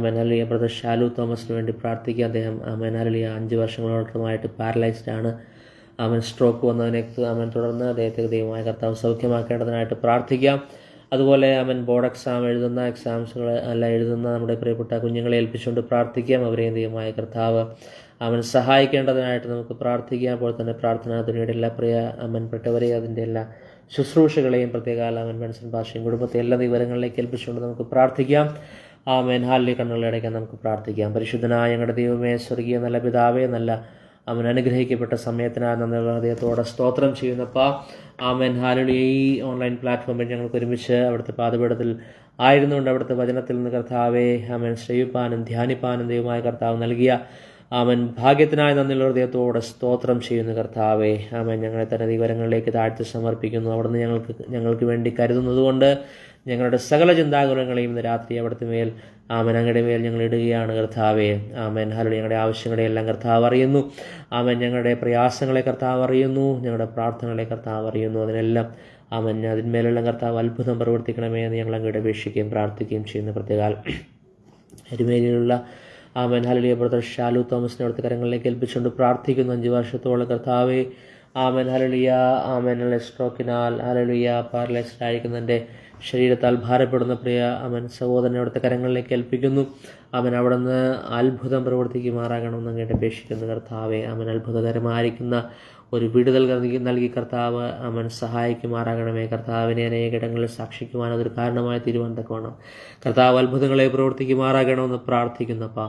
ഹല്ലേലൂയ ബ്രദർ ഷാലു തോമസിന് വേണ്ടി പ്രാർത്ഥിക്കുക. അദ്ദേഹം ഹല്ലേലൂയ 5 വർഷങ്ങളോളമായിട്ട് പാരലൈസ്ഡ് ആണ്. സ്ട്രോക്ക് വന്നതിനെ തുടർന്ന് അദ്ദേഹത്തെ ദൈവമായ കർത്താവ് സൗഖ്യമാക്കേണ്ടതിനായിട്ട് പ്രാർത്ഥിക്കാം. അതുപോലെ ബോർഡ് എക്സാംസുകൾ എഴുതുന്ന നമ്മുടെ പ്രിയപ്പെട്ട കുഞ്ഞുങ്ങളെ ഏൽപ്പിച്ചുകൊണ്ട് പ്രാർത്ഥിക്കാം. അവരെയും ദൈവമായ കർത്താവ് സഹായിക്കേണ്ടതിനായിട്ട് നമുക്ക് പ്രാർത്ഥിക്കാം. അപ്പോൾ തന്നെ പ്രാർത്ഥനാ തുനിയുടെ എല്ലാ പെട്ടവരെ അതിൻ്റെ എല്ലാ ശുശ്രൂഷകളെയും പ്രത്യേക ബെൻസൺ ഭാഷയും കുടുംബത്തെ എല്ലാ വിവരങ്ങളിലേക്ക് ഏൽപ്പിച്ചുകൊണ്ട് നമുക്ക് പ്രാർത്ഥിക്കാം. ഹല്ലേലൂയ. കണ്ണുകളെ അടയ്ക്കാൻ നമുക്ക് പ്രാർത്ഥിക്കാം. പരിശുദ്ധനായ ഞങ്ങളുടെ ദൈവമേ, സ്വർഗീയ നല്ല പിതാവേ, നല്ല അനുഗ്രഹിക്കപ്പെട്ട സമയത്തിനായി നന്ദി ഹൃദയത്തോടെ സ്തോത്രം ചെയ്യുന്നപ്പാ. ഹല്ലേലൂയ ഈ ഓൺലൈൻ പ്ലാറ്റ്ഫോമിൽ ഞങ്ങൾക്ക് ഒരുമിച്ച് അവിടുത്തെ പാദപീഠത്തിൽ ആയിരുന്നുകൊണ്ട് അവിടുത്തെ വചനത്തിൽ നിന്ന് കർത്താവെ ശ്രവിപ്പാനും ധ്യാനിപ്പാനും ദൈവമായ കർത്താവ് നൽകിയ ഭാഗ്യത്തിനായി നന്ദിയുള്ള ഹൃദയത്തോടെ സ്തോത്രം ചെയ്യുന്ന കർത്താവെ. ഞങ്ങളെ തന്നെ വിവരങ്ങളിലേക്ക് താഴ്ത്തി സമർപ്പിക്കുന്നു. അവിടുന്ന് ഞങ്ങൾക്ക് വേണ്ടി കരുതുന്നതുകൊണ്ട് ഞങ്ങളുടെ സകല ചിന്താകുലങ്ങളെയും ഇന്ന് രാത്രി അവിടുത്തെ മേൽ അങ്ങയുടെ മേൽ ഞങ്ങൾ ഇടുകയാണ് കർത്താവേ. ഹല്ലേലൂയ. ഞങ്ങളുടെ ആവശ്യങ്ങളെയെല്ലാം കർത്താവ് അറിയുന്നു. ഞങ്ങളുടെ പ്രയാസങ്ങളെ കർത്താവ് അറിയുന്നു. ഞങ്ങളുടെ പ്രാർത്ഥനകളെ കർത്താവ് അറിയുന്നു. അതിനെല്ലാം അതിന്മേലുള്ള കർത്താവ് അത്ഭുതം പ്രവർത്തിക്കണമേ എന്ന് ഞങ്ങൾ അങ്ങയുടെ അപേക്ഷിക്കുകയും പ്രാർത്ഥിക്കുകയും ചെയ്യുന്ന പ്രത്യേക എരുമേലിയിലുള്ള ഹല്ലേലൂയ ബ്രദർ ഷാലു തോമസിനെ അവിടുത്തെ കരങ്ങളിലേക്ക് ഏൽപ്പിച്ചുകൊണ്ട് പ്രാർത്ഥിക്കുന്നു. 5 വർഷത്തോളം കർത്താവേ ഹല്ലേലൂയ സ്ട്രോക്കിനാൽ ഹല്ലേലൂയ പാരലൈസ്ഡ് ആയിരിക്കുന്നതിൻ്റെ ശരീരത്താൽ ഭാരപ്പെടുന്ന പ്രിയ സഹോദരനെ അവിടുത്തെ കരങ്ങളിലേക്ക് ഏൽപ്പിക്കുന്നു. അവിടുന്ന് അത്ഭുതം പ്രവർത്തിക്കുമാറാകണമെന്ന് അങ്ങയുടെ അപേക്ഷിക്കുന്ന കർത്താവെ. അത്ഭുതകരമായിരിക്കുന്ന ഒരു വിടുതൽ നൽകി കർത്താവ് സഹായിക്കുമാറാകണമേ. കർത്താവിനെ അനേകയിടങ്ങളിൽ സാക്ഷിക്കുവാൻ അതൊരു കാരണമായി തീരുമാനത്തക്കോണം കർത്താവ് അത്ഭുതങ്ങളെ പ്രവർത്തിക്കുമാറാകണമെന്ന് പ്രാർത്ഥിക്കുന്നപ്പാ.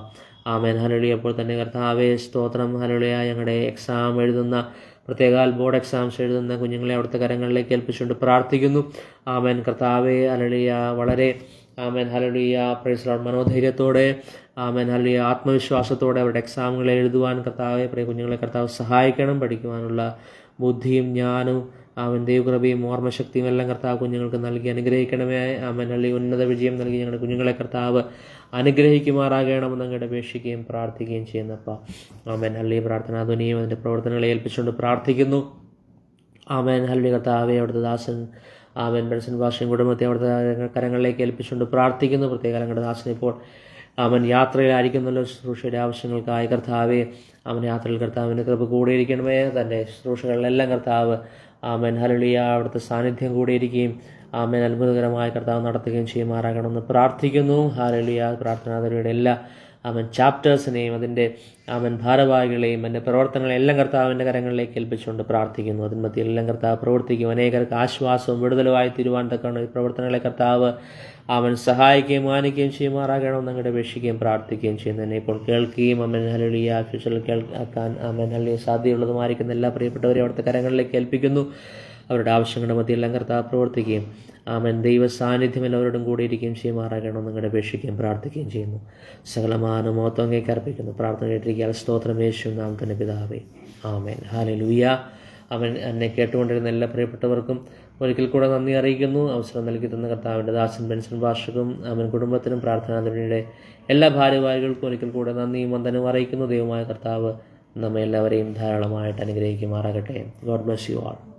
ഹല്ലേലൂയ. അപ്പോൾ തന്നെ കർത്താവെ സ്തോത്രം. ഹല്ലേലൂയ. ഞങ്ങളുടെ എക്സാം എഴുതുന്ന പ്രത്യേക ബോർഡ് എക്സാംസ് എഴുതുന്ന കുഞ്ഞുങ്ങളെ അവിടുത്തെ കരങ്ങളിലേക്ക് ഏൽപ്പിച്ചുകൊണ്ട് പ്രാർത്ഥിക്കുന്നു. കർത്താവെ ഹല്ലേലൂയ വളരെ ഹല്ലേലൂയ പ്രൈസ് ദി ലോർഡ് മനോധൈര്യത്തോടെ ഹല്ലേലൂയ ആത്മവിശ്വാസത്തോടെ അവരുടെ എക്സാമുകൾ എഴുതുവാൻ കർത്താവെ പ്രിയ കുഞ്ഞുങ്ങളെ കർത്താവ് സഹായിക്കണം. പഠിക്കുവാനുള്ള ബുദ്ധിയും ജ്ഞാനവും ദൈവകൃപയും ഓർമ്മശക്തിയും എല്ലാം കർത്താവ് കുഞ്ഞുങ്ങൾക്ക് നൽകി അനുഗ്രഹിക്കണമേ. ഹല്ലേലൂയ. ഉന്നത വിജയം നൽകി ഞങ്ങളുടെ കുഞ്ഞുങ്ങളെ കർത്താവ് അനുഗ്രഹിക്കുമാറാകണമെന്ന് അങ്ങയുടെ അപേക്ഷിക്കുകയും പ്രാർത്ഥിക്കുകയും ചെയ്യുന്നപ്പ. ഹല്ലേലൂയ. പ്രാർത്ഥനാധ്വനിയും അതിൻ്റെ പ്രവർത്തനങ്ങളെ ഏൽപ്പിച്ചുകൊണ്ട് പ്രാർത്ഥിക്കുന്നു. ഹല്ലേലൂയ. കർത്താവെ അവിടുത്തെ ദാസൻ ബെൻസൺ ഭാഷയും കുടുംബത്തെ അവിടുത്തെ കരങ്ങളിലേക്ക് ഏൽപ്പിച്ചുകൊണ്ട് പ്രാർത്ഥിക്കുന്നു. പ്രത്യേക ഞങ്ങളുടെ ദാസൻ ഇപ്പോൾ യാത്രയിലായിരിക്കുന്നല്ലോ. ശുശ്രൂഷയുടെ ആവശ്യങ്ങൾക്കായി കർത്താവെ യാത്രയിൽ കർത്താവിൻ്റെ കൃപ കൂടിയിരിക്കണമേ. തൻ്റെ ശുശ്രൂഷകളിലെല്ലാം കർത്താവ് ഹല്ലേലൂയ അവിടുത്തെ സാന്നിധ്യം കൂടിയിരിക്കുകയും അത്ഭുതകരമായ കർത്താവ് നടത്തുകയും ചെയ്യുമാറാകണമെന്ന് പ്രാർത്ഥിക്കുന്നു. ഹല്ലേലൂയ. പ്രാർത്ഥനാതരുടെ എല്ലാ ചാപ്റ്റേഴ്സിനെയും അതിൻ്റെ ഭാരവാഹികളെയും എൻ്റെ പ്രവർത്തനങ്ങളെല്ലാം കർത്താവിൻ്റെ കരങ്ങളിലേക്ക് ഏൽപ്പിച്ചുകൊണ്ട് പ്രാർത്ഥിക്കുന്നു. അതിന്മധ്യ എല്ലാം കർത്താവ് പ്രവർത്തിക്കും. അനേകർക്ക് ആശ്വാസവും വിടുതലുമായി തീരുവാൻ തക്കണം ഈ പ്രവർത്തനങ്ങളെ കർത്താവ് സഹായിക്കുകയും മാനിക്കുകയും ചെയ്യുമാറാകണമെന്ന് അങ്ങയുടെ അപേക്ഷിക്കുകയും പ്രാർത്ഥിക്കുകയും ചെയ്യുന്നതിനെ ഇപ്പോൾ കേൾക്കുകയും ഹല്ലേലൂയ ഫ്യൂച്ചറിൽ കേൾക്കാൻ ഹല്ലേലൂയ സാധ്യതയുള്ളതുമായിരിക്കുന്ന എല്ലാ പ്രിയപ്പെട്ടവരെയും അവിടുത്തെ കരങ്ങളിലേക്ക് ഏൽപ്പിക്കുന്നു. അവരുടെ ആവശ്യങ്ങളുടെ മധ്യയെല്ലാം കർത്താവ് പ്രവർത്തിക്കുകയും ആമേൻ. ദൈവ സാന്നിധ്യം എല്ലാവരോടും കൂടി ഇരിക്കുകയും ചെയ്യുമാറാകണമെന്ന് നിങ്ങളുടെ അപേക്ഷിക്കുകയും പ്രാർത്ഥിക്കുകയും ചെയ്യുന്നു. സകലമാന മഹത്വം അങ്ങേക്ക് അർപ്പിക്കുന്നു. പ്രാർത്ഥന കേട്ടിരിക്കാൻ സ്തോത്രം യേശു നാം തന്നെ പിതാവേ. ആമേൻ. ഹല്ലേലൂയ. അവൻ എന്നെ കേട്ടുകൊണ്ടിരുന്ന എല്ലാ പ്രിയപ്പെട്ടവർക്കും ഒരിക്കൽ കൂടെ നന്ദി അറിയിക്കുന്നു. അവസരം നൽകി തന്ന കർത്താവിൻ്റെ ദാസൻ ബെൻസൺ ഭാഷക്കും അവൻ കുടുംബത്തിനും പ്രാർത്ഥനാതിരുടെ എല്ലാ ഭാര്യവാരികൾക്കും ഒരിക്കൽ കൂടെ നന്ദിയും വന്ദനവും അറിയിക്കുന്നു. ദൈവമായ കർത്താവ് നമ്മെ എല്ലാവരെയും ധാരാളമായിട്ട് അനുഗ്രഹിക്കുമാറാകട്ടെ. God bless you all.